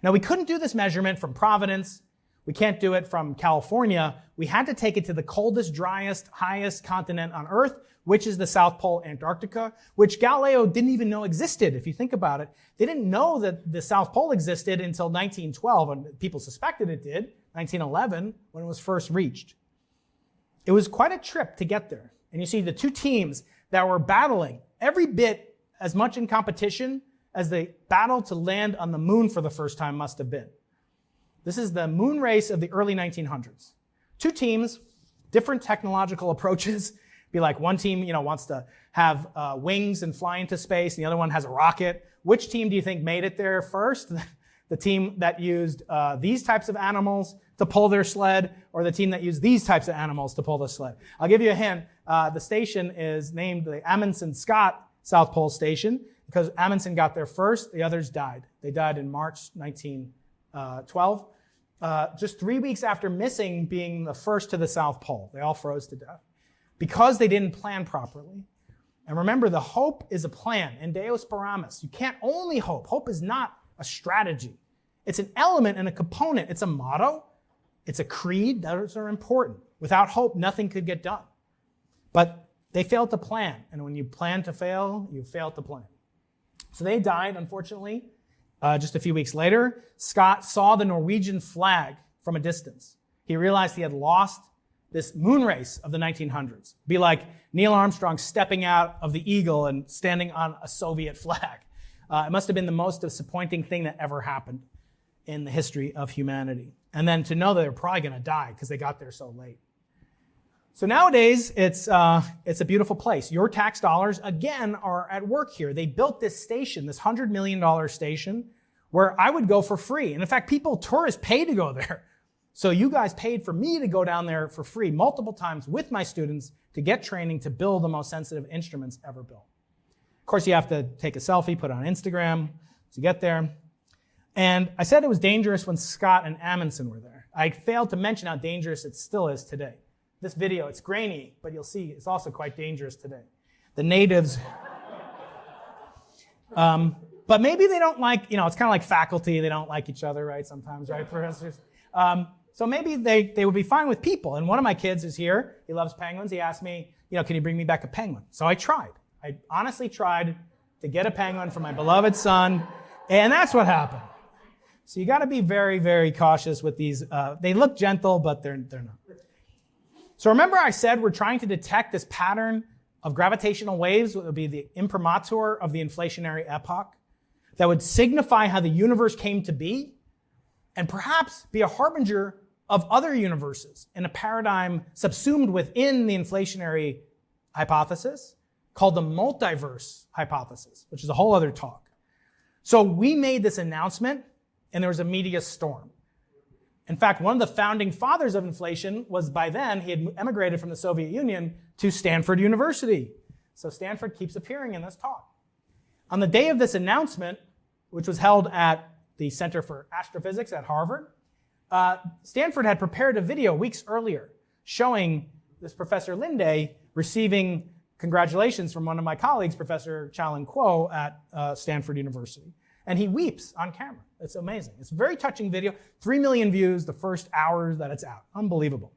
Speaker 2: Now, we couldn't do this measurement from Providence. We can't do it from California. We had to take it to the coldest, driest, highest continent on Earth, which is the South Pole, Antarctica, which Galileo didn't even know existed, if you think about it. They didn't know that the South Pole existed until 1912, and people suspected it did, 1911, when it was first reached. It was quite a trip to get there. And you see the two teams that were battling every bit as much in competition as the battle to land on the moon for the first time must have been. This is the moon race of the early 1900s. Two teams, different technological approaches. Be like one team, wants to have wings and fly into space, and the other one has a rocket. Which team do you think made it there first? The team that used these types of animals to pull their sled, or the team that used these types of animals to pull the sled? I'll give you a hint. The station is named the Amundsen-Scott South Pole Station because Amundsen got there first. The others died. They died in March 1912, just 3 weeks after missing being the first to the South Pole. They all froze to death because they didn't plan properly. And remember, the hope is a plan. And Deus paramus. You can't only hope. Hope is not a strategy. It's an element and a component. It's a motto. It's a creed. Those are important. Without hope, nothing could get done. But they failed to plan. And when you plan to fail, you fail to plan. So they died, unfortunately, just a few weeks later. Scott saw the Norwegian flag from a distance. He realized he had lost this moon race of the 1900s. It'd be like Neil Armstrong stepping out of the Eagle and standing on a Soviet flag. It must have been the most disappointing thing that ever happened in the history of humanity. And then to know that they're probably going to die because they got there so late. So nowadays, it's a beautiful place. Your tax dollars, again, are at work here. They built this station, this $100 million station, where I would go for free. And in fact, tourists pay to go there. So you guys paid for me to go down there for free multiple times with my students to get training to build the most sensitive instruments ever built. Of course, you have to take a selfie, put it on Instagram to get there. And I said it was dangerous when Scott and Amundsen were there. I failed to mention how dangerous it still is today. This video, it's grainy, but you'll see it's also quite dangerous today. The natives, but maybe they don't like, it's kind of like faculty, they don't like each other, right, sometimes, right, professors? So maybe they would be fine with people. And one of my kids is here. He loves penguins. He asked me, can you bring me back a penguin? So I tried. I honestly tried to get a penguin for my beloved son. And that's what happened. So you got to be very, very cautious with these. They look gentle, but they're not. So remember I said we're trying to detect this pattern of gravitational waves, that would be the imprimatur of the inflationary epoch, that would signify how the universe came to be, and perhaps be a harbinger of other universes in a paradigm subsumed within the inflationary hypothesis called the multiverse hypothesis, which is a whole other talk. So we made this announcement, and there was a media storm. In fact, one of the founding fathers of inflation was, by then, he had emigrated from the Soviet Union to Stanford University. So Stanford keeps appearing in this talk. On the day of this announcement, which was held at the Center for Astrophysics at Harvard, Stanford had prepared a video weeks earlier showing this Professor Linde receiving congratulations from one of my colleagues, Professor Chalin Kuo at Stanford University. And he weeps on camera. It's amazing. It's a very touching video. 3 million views the first hour that it's out. Unbelievable.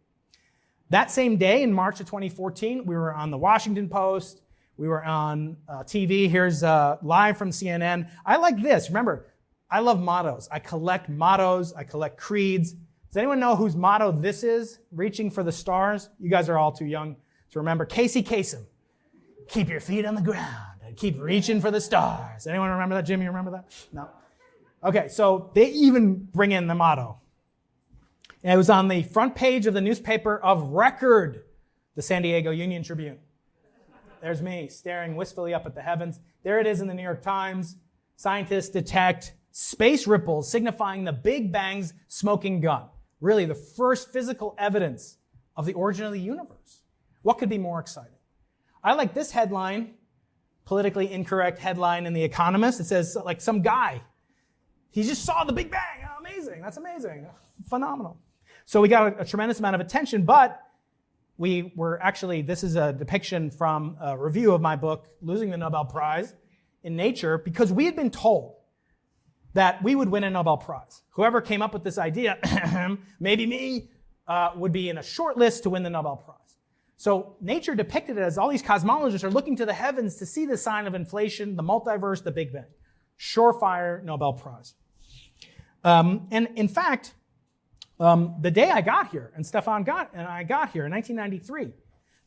Speaker 2: That same day, in March of 2014, we were on the Washington Post. We were on TV. Here's live from CNN. I like this. Remember, I love mottos. I collect mottos. I collect creeds. Does anyone know whose motto this is? Reaching for the stars? You guys are all too young to remember. Casey Kasem. Keep your feet on the ground and keep reaching for the stars. Anyone remember that? Jim, you remember that? No. Okay, so they even bring in the motto. And it was on the front page of the newspaper of record, the San Diego Union Tribune. There's me staring wistfully up at the heavens. There it is in the New York Times. Scientists detect space ripples signifying the Big Bang's smoking gun. Really, the first physical evidence of the origin of the universe. What could be more exciting? I like this headline, politically incorrect headline in The Economist. It says, like, some guy, he just saw the Big Bang. Oh, amazing. That's amazing. Phenomenal. So we got a tremendous amount of attention, but we were actually, this is a depiction from a review of my book, Losing the Nobel Prize in Nature, because we had been told that we would win a Nobel Prize. Whoever came up with this idea, maybe me, would be in a short list to win the Nobel Prize. So Nature depicted it as all these cosmologists are looking to the heavens to see the sign of inflation, the multiverse, the Big Bang. Surefire Nobel Prize. And in fact, the day I got here, and Stefan and I got here in 1993,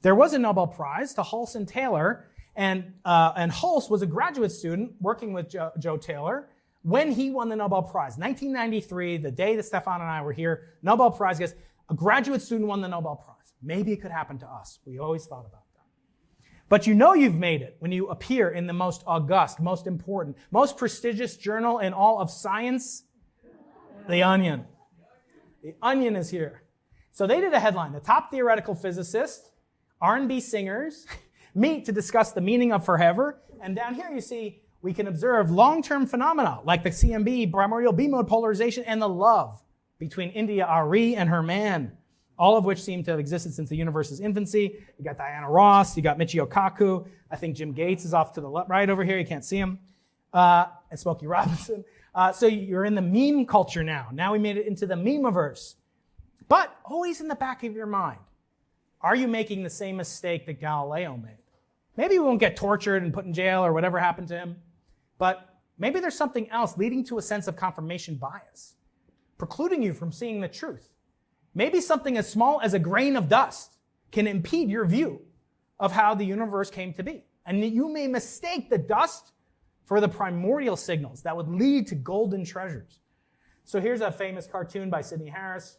Speaker 2: there was a Nobel Prize to Hulse and Taylor, and Hulse was a graduate student working with Joe Taylor when he won the Nobel Prize. 1993, the day that Stefan and I were here, Nobel Prize, guys, a graduate student won the Nobel Prize. Maybe it could happen to us. We always thought about that. But you know you've made it when you appear in the most august, most important, most prestigious journal in all of science, The Onion. The Onion is here. So they did a headline, the top theoretical physicists, R&B singers, meet to discuss the meaning of forever. And down here you see we can observe long-term phenomena like the CMB, primordial B-mode polarization, and the love between India Ari and her man, all of which seem to have existed since the universe's infancy. You got Diana Ross, you got Michio Kaku. I think Jim Gates is off to the right over here. You can't see him. And Smokey Robinson. So you're in the meme culture now. Now we made it into the meme-averse. But always in the back of your mind, are you making the same mistake that Galileo made? Maybe we won't get tortured and put in jail or whatever happened to him, but maybe there's something else leading to a sense of confirmation bias, precluding you from seeing the truth. Maybe something as small as a grain of dust can impede your view of how the universe came to be. And you may mistake the dust for the primordial signals that would lead to golden treasures. So here's a famous cartoon by Sidney Harris.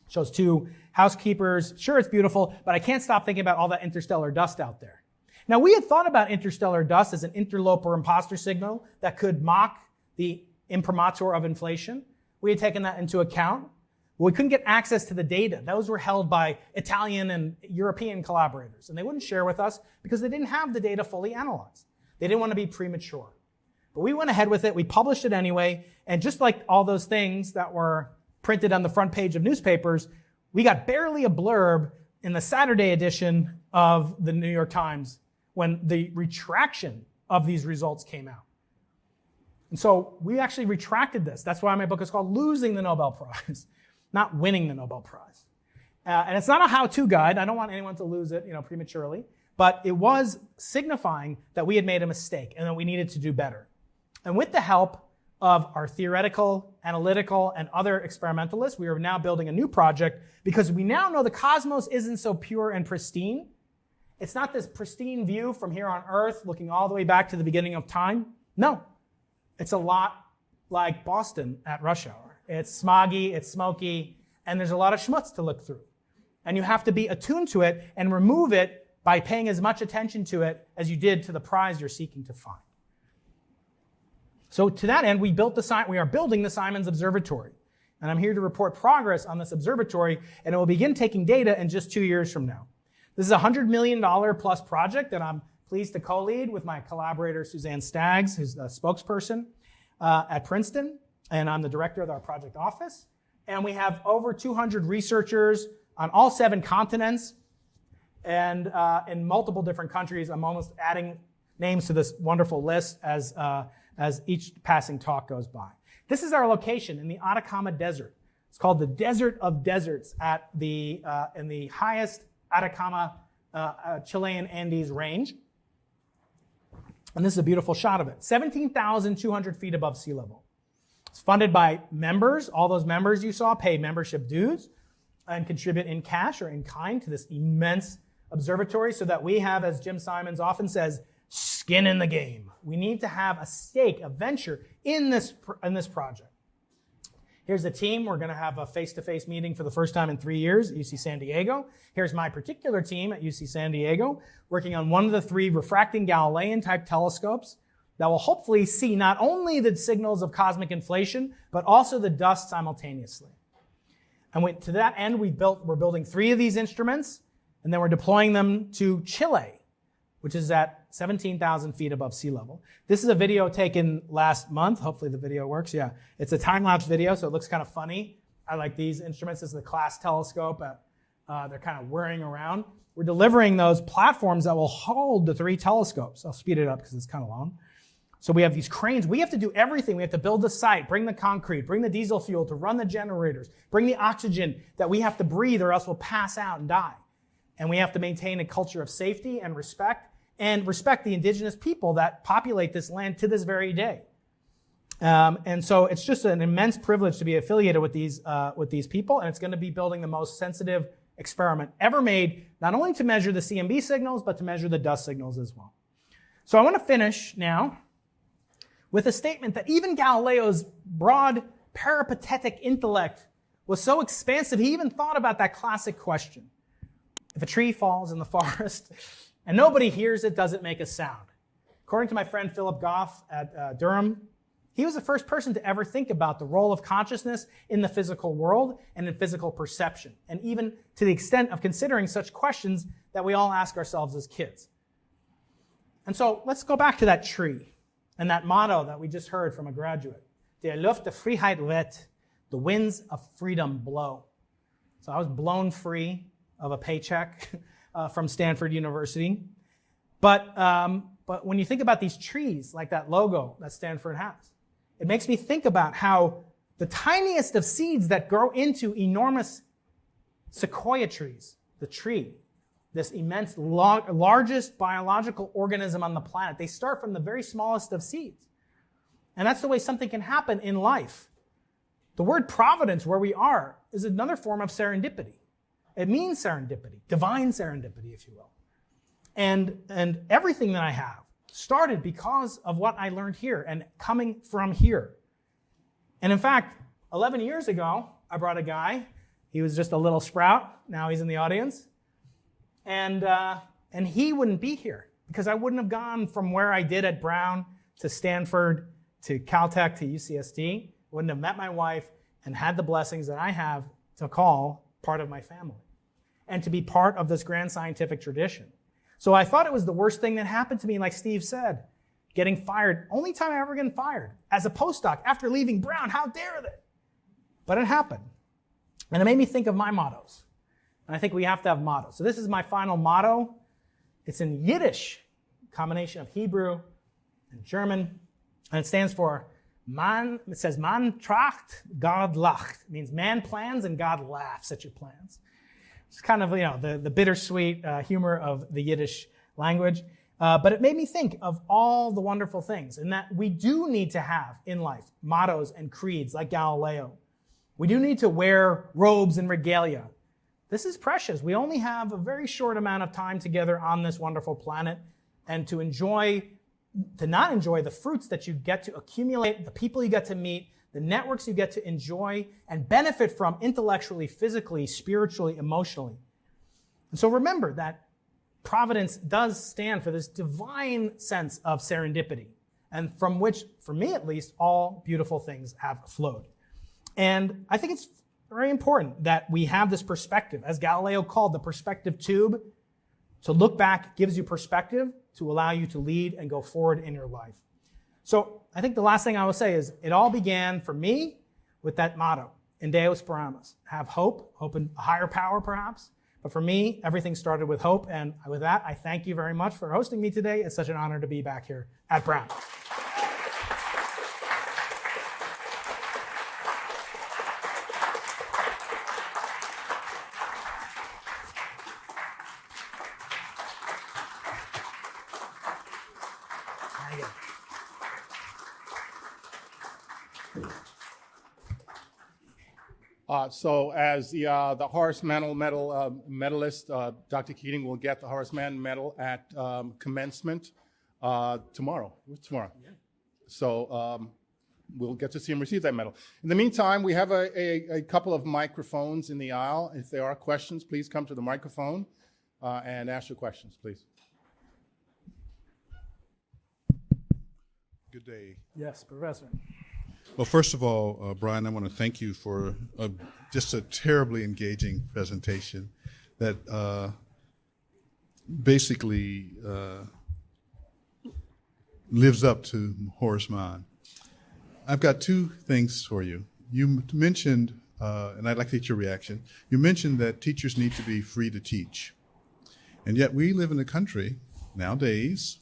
Speaker 2: It shows two housekeepers. Sure, it's beautiful, but I can't stop thinking about all that interstellar dust out there. Now, we had thought about interstellar dust as an interloper imposter signal that could mock the imprimatur of inflation. We had taken that into account. We couldn't get access to the data. Those were held by Italian and European collaborators, and they wouldn't share with us because they didn't have the data fully analyzed. They didn't want to be premature. But we went ahead with it. We published it anyway, and just like all those things that were printed on the front page of newspapers, we got barely a blurb in the Saturday edition of the New York Times when the retraction of these results came out. And so we actually retracted this. That's why my book is called Losing the Nobel Prize, not winning the Nobel Prize. And it's not a how-to guide. I don't want anyone to lose it, prematurely. But it was signifying that we had made a mistake and that we needed to do better. And with the help of our theoretical, analytical, and other experimentalists, we are now building a new project because we now know the cosmos isn't so pure and pristine. It's not this pristine view from here on Earth looking all the way back to the beginning of time. No, it's a lot like Boston at rush hour. It's smoggy, it's smoky, and there's a lot of schmutz to look through. And you have to be attuned to it and remove it by paying as much attention to it as you did to the prize you're seeking to find. So to that end, we are building the Simons Observatory. And I'm here to report progress on this observatory, and it will begin taking data in just 2 years from now. This is a $100 million plus project that I'm pleased to co-lead with my collaborator, Suzanne Staggs, who's the spokesperson at Princeton, and I'm the director of our project office. And we have over 200 researchers on all 7 continents and in multiple different countries. I'm almost adding names to this wonderful list as each passing talk goes by. This is our location in the Atacama Desert. It's called the Desert of Deserts in the highest Atacama Chilean Andes range. And this is a beautiful shot of it. 17,200 feet above sea level. It's funded by members. All those members you saw pay membership dues and contribute in cash or in kind to this immense observatory so that we have, as Jim Simons often says, skin in the game. We need to have a stake, a venture in this project. Here's the team. We're going to have a face-to-face meeting for the first time in 3 years at UC San Diego. Here's my particular team at UC San Diego, working on one of the 3 refracting Galilean-type telescopes that will hopefully see not only the signals of cosmic inflation, but also the dust simultaneously. And to that end, we're building 3 of these instruments, and then we're deploying them to Chile, which is at 17,000 feet above sea level. This is a video taken last month. Hopefully the video works. Yeah, it's a time-lapse video, so it looks kind of funny. I like these instruments. This is the CLASS telescope. They're kind of whirring around. We're delivering those platforms that will hold the 3 telescopes. I'll speed it up because it's kind of long. So we have these cranes. We have to do everything. We have to build the site, bring the concrete, bring the diesel fuel to run the generators, bring the oxygen that we have to breathe or else we'll pass out and die. And we have to maintain a culture of safety and respect the indigenous people that populate this land to this very day. And so it's just an immense privilege to be affiliated with these people, and it's going to be building the most sensitive experiment ever made, not only to measure the CMB signals, but to measure the dust signals as well. So I want to finish now with a statement that even Galileo's broad peripatetic intellect was so expansive, he even thought about that classic question. If a tree falls in the forest and nobody hears it, does it make a sound? According to my friend Philip Goff at Durham, he was the first person to ever think about the role of consciousness in the physical world and in physical perception, and even to the extent of considering such questions that we all ask ourselves as kids. And so let's go back to that tree and that motto that we just heard from a graduate. Der Luft der Freiheit weht, the winds of freedom blow. So I was blown free of a paycheck from Stanford University. But when you think about these trees, like that logo that Stanford has, it makes me think about how the tiniest of seeds that grow into enormous Sequoia trees, the tree, this immense, largest biological organism on the planet, they start from the very smallest of seeds. And that's the way something can happen in life. The word providence, where we are, is another form of serendipity. It means serendipity, divine serendipity, if you will. And everything that I have started because of what I learned here and coming from here. And in fact, 11 years ago, I brought a guy. He was just a little sprout. Now he's in the audience. And he wouldn't be here because I wouldn't have gone from where I did at Brown to Stanford to Caltech to UCSD. Wouldn't have met my wife and had the blessings that I have to call part of my family and to be part of this grand scientific tradition. So I thought it was the worst thing that happened to me, like Steve said, getting fired. Only time I ever get fired as a postdoc after leaving Brown. How dare they? But it happened. And it made me think of my mottos. And I think we have to have mottos. So this is my final motto. It's in Yiddish, combination of Hebrew and German. And it stands for man, it says, man tracht, God lacht. It means man plans and God laughs at your plans. It's kind of, the bittersweet humor of the Yiddish language. But it made me think of all the wonderful things and that we do need to have in life mottos and creeds like Galileo. We do need to wear robes and regalia. This is precious. We only have a very short amount of time together on this wonderful planet, and to not enjoy the fruits that you get to accumulate, the people you get to meet, the networks you get to enjoy and benefit from intellectually, physically, spiritually, emotionally. And so remember that providence does stand for this divine sense of serendipity, and from which, for me at least, all beautiful things have flowed. And I think it's very important that we have this perspective, as Galileo called the perspective tube. To look back gives you perspective to allow you to lead and go forward in your life. So I think the last thing I will say is it all began for me with that motto, in Deo Speramus, have hope in a higher power perhaps. But for me, everything started with hope. And with that, I thank you very much for hosting me today. It's such an honor to be back here at Brown.
Speaker 1: So as the Horace Mann medalist, Dr. Keating will get the Horace Mann medal at commencement tomorrow. Tomorrow. Yeah. So we'll get to see him receive that medal. In the meantime, we have a couple of microphones in the aisle. If there are questions, please come to the microphone and ask your questions, please.
Speaker 4: Good day.
Speaker 2: Yes, Professor.
Speaker 4: Well, first of all, Brian, I want to thank you for just a terribly engaging presentation that basically lives up to Horace Mann. I've got two things for you. You mentioned, and I'd like to get your reaction, you mentioned that teachers need to be free to teach. And yet we live in a country nowadays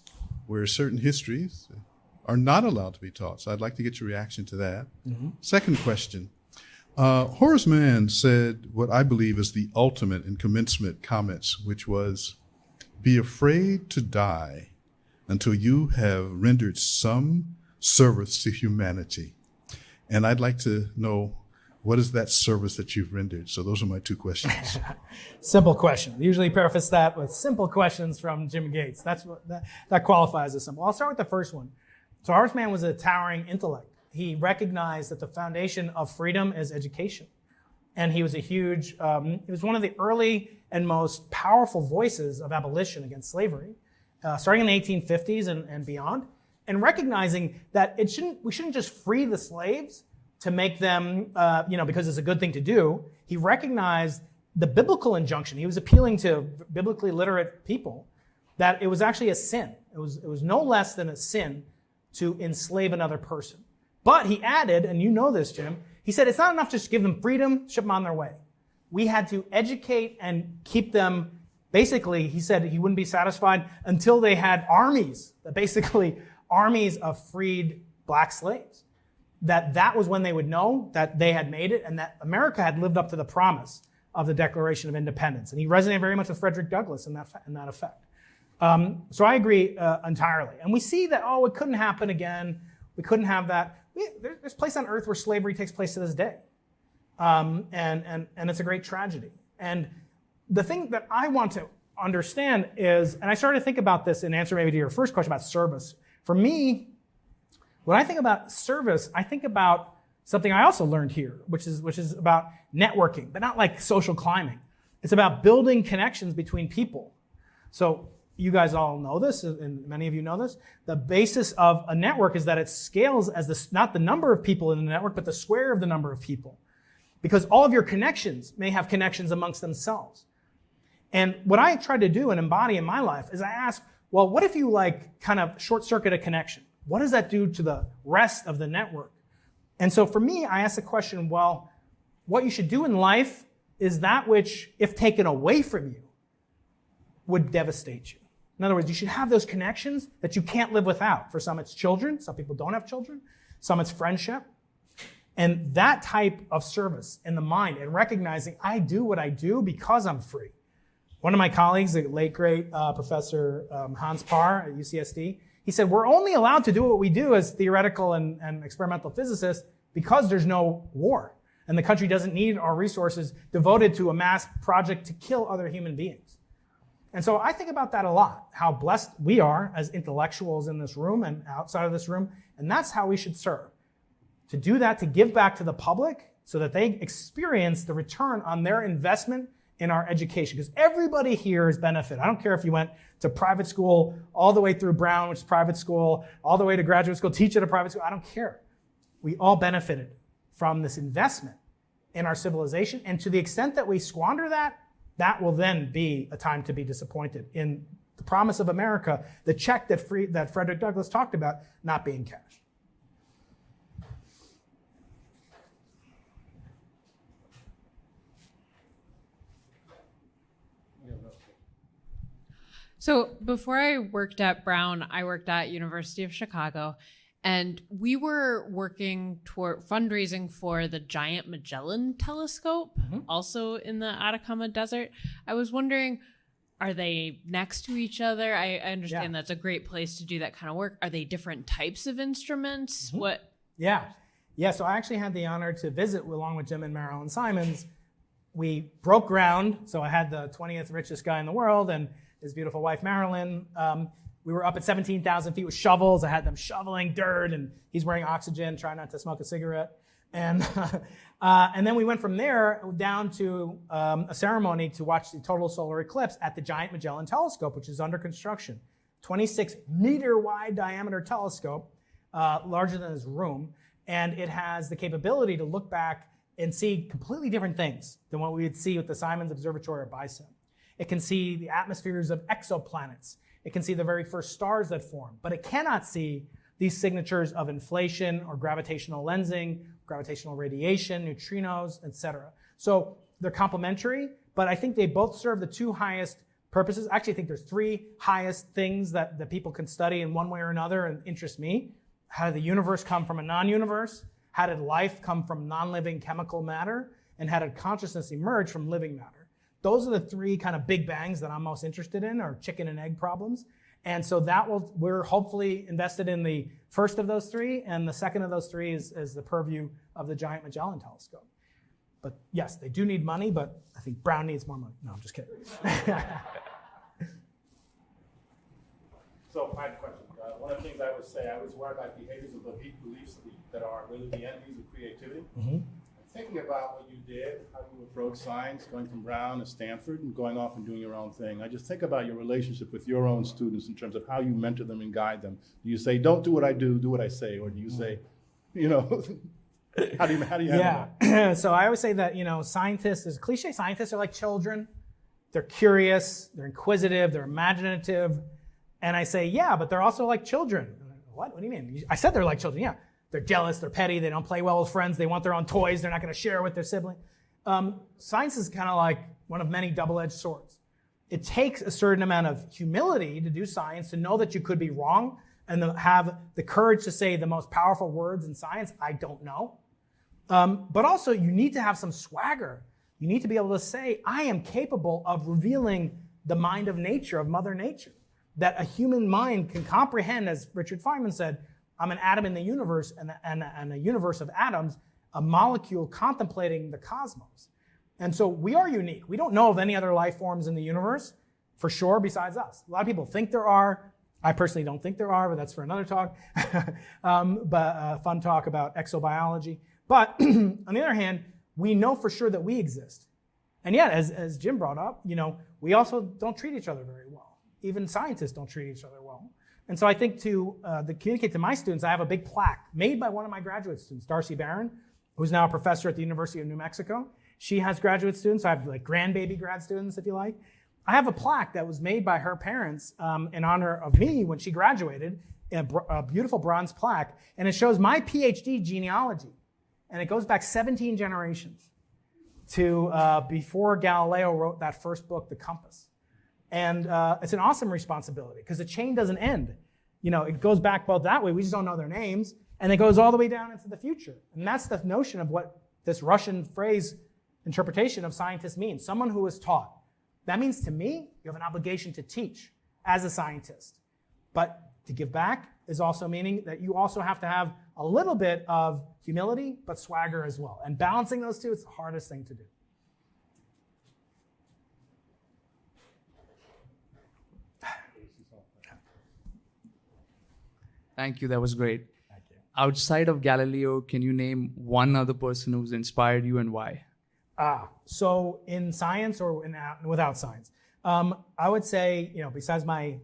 Speaker 4: where certain histories are not allowed to be taught. So I'd like to get your reaction to that. Mm-hmm. Second question. Horace Mann said what I believe is the ultimate in commencement comments, which was, be afraid to die until you have rendered some service to humanity. And I'd like to know, what is that service that you've rendered? So those are my two questions.
Speaker 2: Simple question. We usually preface that with simple questions from Jim Gates. That's what that qualifies as simple. I'll start with the first one. So Horace Mann was a towering intellect. He recognized that the foundation of freedom is education. And he was he was one of the early and most powerful voices of abolition against slavery, starting in the 1850s and beyond, and recognizing that we shouldn't just free the slaves to make them, because it's a good thing to do. He recognized the biblical injunction. He was appealing to biblically literate people that it was actually a sin. It was no less than a sin to enslave another person. But he added, and you know this, Jim, he said it's not enough just to give them freedom, ship them on their way. We had to educate and keep them, basically, he said he wouldn't be satisfied until they had armies of freed black slaves. That was when they would know that they had made it and that America had lived up to the promise of the Declaration of Independence. And he resonated very much with Frederick Douglass in that effect. So I agree entirely. And we see that, it couldn't happen again. We couldn't have that. There's a place on earth where slavery takes place to this day. And it's a great tragedy. And the thing that I want to understand is, and I started to think about this in answer maybe to your first question about service. For me, when I think about service, I think about something I also learned here, which is about networking, but not like social climbing. It's about building connections between people. So you guys all know this, and many of you know this. The basis of a network is that it scales as not the number of people in the network, but the square of the number of people. Because all of your connections may have connections amongst themselves. And what I try to do and embody in my life is I ask, well, what if you kind of short circuit a connection? What does that do to the rest of the network? And so for me, I ask the question, well, what you should do in life is that which, if taken away from you, would devastate you. In other words, you should have those connections that you can't live without. For some, it's children. Some people don't have children. Some, it's friendship. And that type of service in the mind and recognizing I do what I do because I'm free. One of my colleagues, the late great Professor Hans Parr at UCSD, he said, we're only allowed to do what we do as theoretical and experimental physicists because there's no war. And the country doesn't need our resources devoted to a mass project to kill other human beings. And so I think about that a lot, how blessed we are as intellectuals in this room and outside of this room. And that's how we should serve. To do that, to give back to the public so that they experience the return on their investment in our education. Because everybody here is benefited. I don't care if you went to private school all the way through Brown, which is private school, all the way to graduate school, teach at a private school. I don't care. We all benefited from this investment in our civilization. And to the extent that we squander that, that will then be a time to be disappointed in the promise of America, the check that Frederick Douglass talked about not being cashed.
Speaker 5: So before I worked at Brown, I worked at University of Chicago, and we were working toward fundraising for the Giant Magellan Telescope, also in the Atacama Desert. I was wondering, are they next to each other? I understand that's a great place to do that kind of work. Are they different types of instruments? What?
Speaker 2: Yeah. So I actually had the honor to visit along with Jim and Marilyn Simons. We broke ground. So I had the 20th richest guy in the world and his beautiful wife, Marilyn. We were up at 17,000 feet with shovels. I had them shoveling dirt, and he's wearing oxygen, trying not to smoke a cigarette. And then we went from there down to a ceremony to watch the total solar eclipse at the Giant Magellan Telescope, which is under construction. 26-meter wide diameter telescope, larger than this room. And it has the capability to look back and see completely different things than what we would see with the Simons Observatory or BICEP. It can see the atmospheres of exoplanets. It can see the very first stars that form, but it cannot see these signatures of inflation or gravitational lensing, gravitational radiation, neutrinos, etc. So they're complementary, but I think they both serve the two highest purposes. Actually, I think there's three highest things that people can study in one way or another and interest me. How did the universe come from a non-universe? How did life come from non-living chemical matter? And how did consciousness emerge from living matter? Those are the three kind of big bangs that I'm most interested in, or chicken and egg problems. And so we're hopefully invested in the first of those three, and the second of those three is the purview of the Giant Magellan Telescope. But yes, they do need money, but I think Brown needs more money. No, I'm just kidding.
Speaker 1: So I have a question. One of the things I would say, I was worried about behaviors and beliefs that are really the enemies of creativity. Thinking about what you did, how you approach science, going from Brown to Stanford and going off and doing your own thing. I just think about your relationship with your own students in terms of how you mentor them and guide them. Do you say, don't do what I do what I say? Or do you say, how do you handle that?
Speaker 2: So I always say that, scientists, there's a cliche, scientists are like children. They're curious, they're inquisitive, they're imaginative. And I say, yeah, but they're also like children. What do you mean? I said they're like children, yeah. They're jealous, they're petty, they don't play well with friends, they want their own toys, they're not going to share with their sibling. Science is kind of like one of many double-edged swords. It takes a certain amount of humility to do science, to know that you could be wrong, and to have the courage to say the most powerful words in science, I don't know. But also, you need to have some swagger You need to be able to say, I am capable of revealing the mind of nature, of Mother Nature, that a human mind can comprehend, as Richard Feynman said, I'm an atom in the universe and a universe of atoms, a molecule contemplating the cosmos. And so we are unique. We don't know of any other life forms in the universe, for sure, besides us. A lot of people think there are. I personally don't think there are, but that's for another talk. Fun talk about exobiology. But on the other hand, we know for sure that we exist. And yet, as Jim brought up, we also don't treat each other very well. Even scientists don't treat each other well. And so I think to communicate to my students, I have a big plaque made by one of my graduate students, Darcy Barron, who's now a professor at the University of New Mexico. She has graduate students. I have like grandbaby grad students, if you like. I have a plaque that was made by her parents in honor of me when she graduated, a beautiful bronze plaque, and it shows my PhD genealogy. And it goes back 17 generations to before Galileo wrote that first book, The Compass. And it's an awesome responsibility because the chain doesn't end. It goes back both that way, we just don't know their names, and it goes all the way down into the future. And that's the notion of what this Russian phrase interpretation of scientist means. Someone who is taught. That means to me, you have an obligation to teach as a scientist. But to give back is also meaning that you also have to have a little bit of humility, but swagger as well. And balancing those two is the hardest thing to do.
Speaker 6: Thank you, that was great.
Speaker 2: Thank you.
Speaker 6: Outside of Galileo, can you name one other person who's inspired you and why?
Speaker 2: So in science or without science? I would say, besides my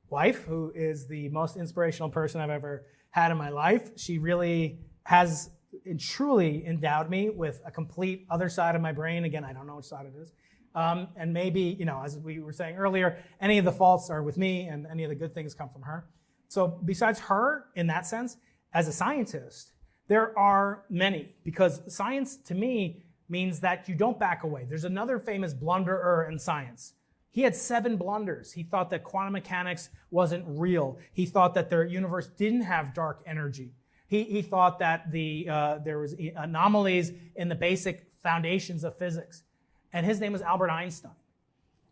Speaker 2: wife, who is the most inspirational person I've ever had in my life, she really has truly endowed me with a complete other side of my brain. Again, I don't know which side it is. And maybe, as we were saying earlier, any of the faults are with me and any of the good things come from her. So besides her, in that sense, as a scientist, there are many, because science to me means that you don't back away. There's another famous blunderer in science. He had 7 blunders. He thought that quantum mechanics wasn't real. He thought that the universe didn't have dark energy. He thought that there was anomalies in the basic foundations of physics. And his name was Albert Einstein.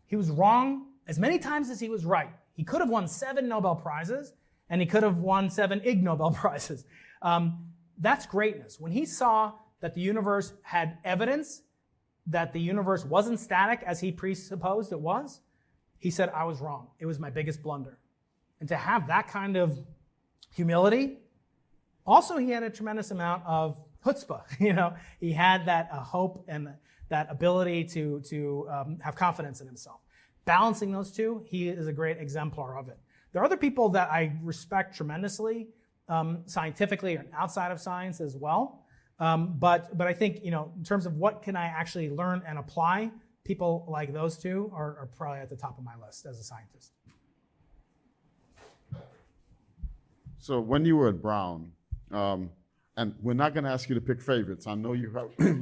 Speaker 2: He was wrong as many times as he was right. He could have won 7 Nobel Prizes, and he could have won 7 Ig Nobel Prizes. That's greatness. When he saw that the universe had evidence that the universe wasn't static as he presupposed it was, he said, I was wrong. It was my biggest blunder. And to have that kind of humility, also he had a tremendous amount of chutzpah. He had that hope and that ability to have confidence in himself. Balancing those two, he is a great exemplar of it. There are other people that I respect tremendously, scientifically and outside of science as well. But I think, in terms of what can I actually learn and apply, people like those two are probably at the top of my list as a scientist.
Speaker 7: So when you were at Brown, and we're not going to ask you to pick favorites. I know you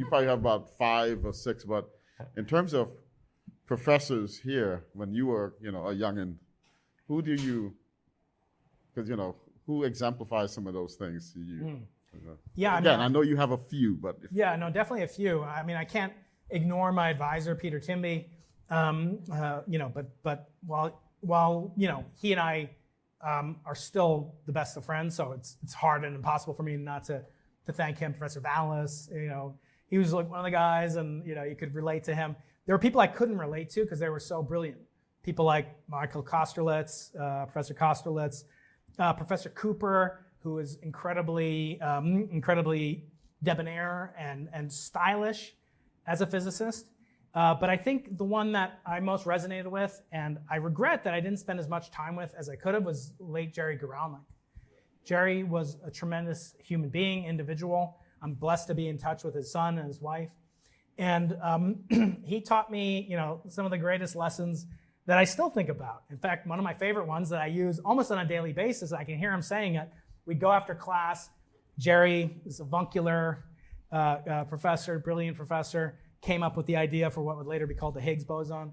Speaker 7: probably have about 5 or 6, but in terms of professors here, when you were, a youngin', who do you, because, who exemplifies some of those things to you?
Speaker 2: Yeah,
Speaker 7: Again, I know you have a few, but
Speaker 2: yeah, no, definitely a few. I mean, I can't ignore my advisor, Peter Timby. But while he and I are still the best of friends, so it's hard and impossible for me not to thank him. Professor Vallis, he was like one of the guys, and you could relate to him. There were people I couldn't relate to because they were so brilliant. People like Michael Kosterlitz, Professor Kosterlitz, Professor Cooper, who is incredibly debonair and stylish as a physicist. But I think the one that I most resonated with, and I regret that I didn't spend as much time with as I could have, was late Jerry Guralnick. Jerry was a tremendous human being, individual. I'm blessed to be in touch with his son and his wife. And he taught me, some of the greatest lessons that I still think about. In fact, one of my favorite ones that I use almost on a daily basis, I can hear him saying it. We'd go after class. Jerry is a avuncular professor, brilliant professor, came up with the idea for what would later be called the Higgs boson.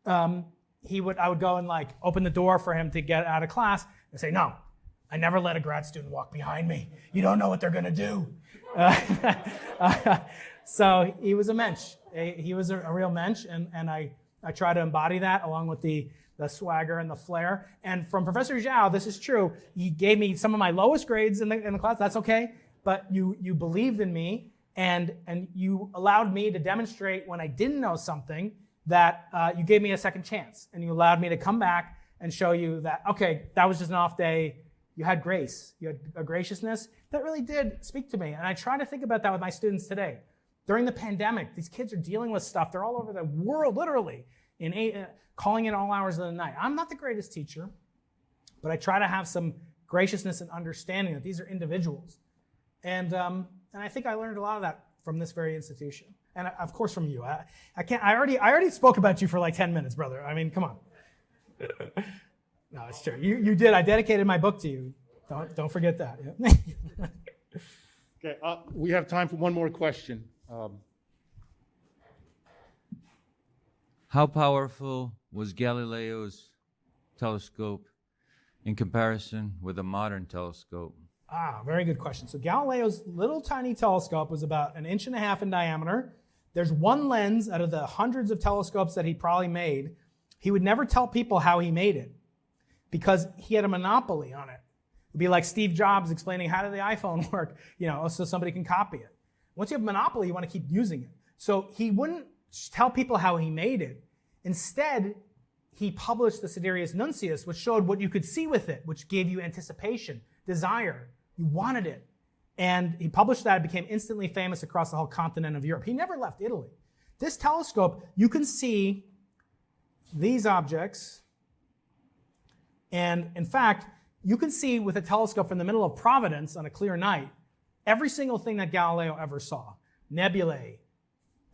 Speaker 2: I would go and open the door for him to get out of class and say, no, I never let a grad student walk behind me. You don't know what they're going to do. So he was a mensch. He was a real mensch, and I try to embody that along with the swagger and the flair. And from Professor Zhao, this is true. He gave me some of my lowest grades in the class. That's okay, but you believed in me, and you allowed me to demonstrate when I didn't know something that you gave me a second chance, and you allowed me to come back and show you that, okay, that was just an off day. You had grace. You had a graciousness that really did speak to me. And I try to think about that with my students today. During the pandemic, these kids are dealing with stuff. They're all over the world, literally, calling in all hours of the night. I'm not the greatest teacher, but I try to have some graciousness and understanding that these are individuals. And I think I learned a lot of that from this very institution. And of course from you. I already spoke about you for like 10 minutes, brother. I mean, come on. No, it's true. You did. I dedicated my book to you. Don't forget that. Yeah.
Speaker 1: Okay, we have time for one more question.
Speaker 8: How powerful was Galileo's telescope in comparison with a modern telescope?
Speaker 2: Very good question. So Galileo's little tiny telescope was about 1.5 inches in diameter. There's one lens out of the hundreds of telescopes that he probably made. He would never tell people how he made it because he had a monopoly on it. It'd be like Steve Jobs explaining how did the iPhone work, so somebody can copy it. Once you have a monopoly, you want to keep using it. So he wouldn't tell people how he made it. Instead, he published the Sidereus Nuncius, which showed what you could see with it, which gave you anticipation, desire. You wanted it. And he published that. It became instantly famous across the whole continent of Europe. He never left Italy. This telescope, you can see these objects. And in fact, you can see with a telescope from the middle of Providence on a clear night, every single thing that Galileo ever saw. Nebulae.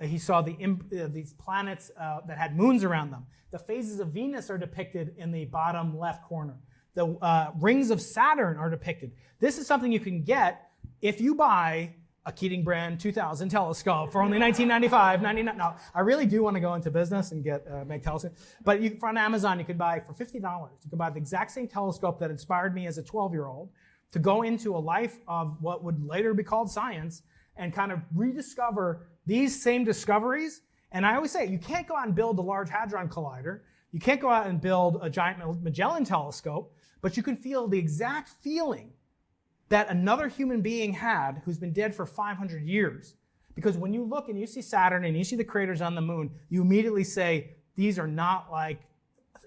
Speaker 2: He saw these planets that had moons around them. The phases of Venus are depicted in the bottom left corner. The rings of Saturn are depicted. This is something you can get if you buy a Keating brand 2000 telescope for only $19.95, $99. No, I really do want to go into business and make telescopes. But on Amazon, you could buy for $50. You can buy the exact same telescope that inspired me as a 12-year-old to go into a life of what would later be called science and kind of rediscover these same discoveries. And I always say, you can't go out and build a Large Hadron Collider. You can't go out and build a giant Magellan telescope, but you can feel the exact feeling that another human being had who's been dead for 500 years. Because when you look and you see Saturn and you see the craters on the moon, you immediately say, these are not like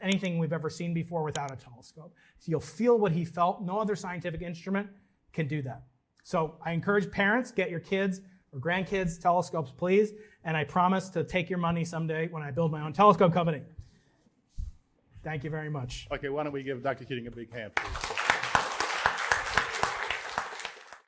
Speaker 2: anything we've ever seen before without a telescope. So you'll feel what he felt. No other scientific instrument can do that. So I encourage parents, get your kids or grandkids telescopes, please. And I promise to take your money someday when I build my own telescope company. Thank you very much.
Speaker 1: Okay, why don't we give Dr. Keating a big hand, please?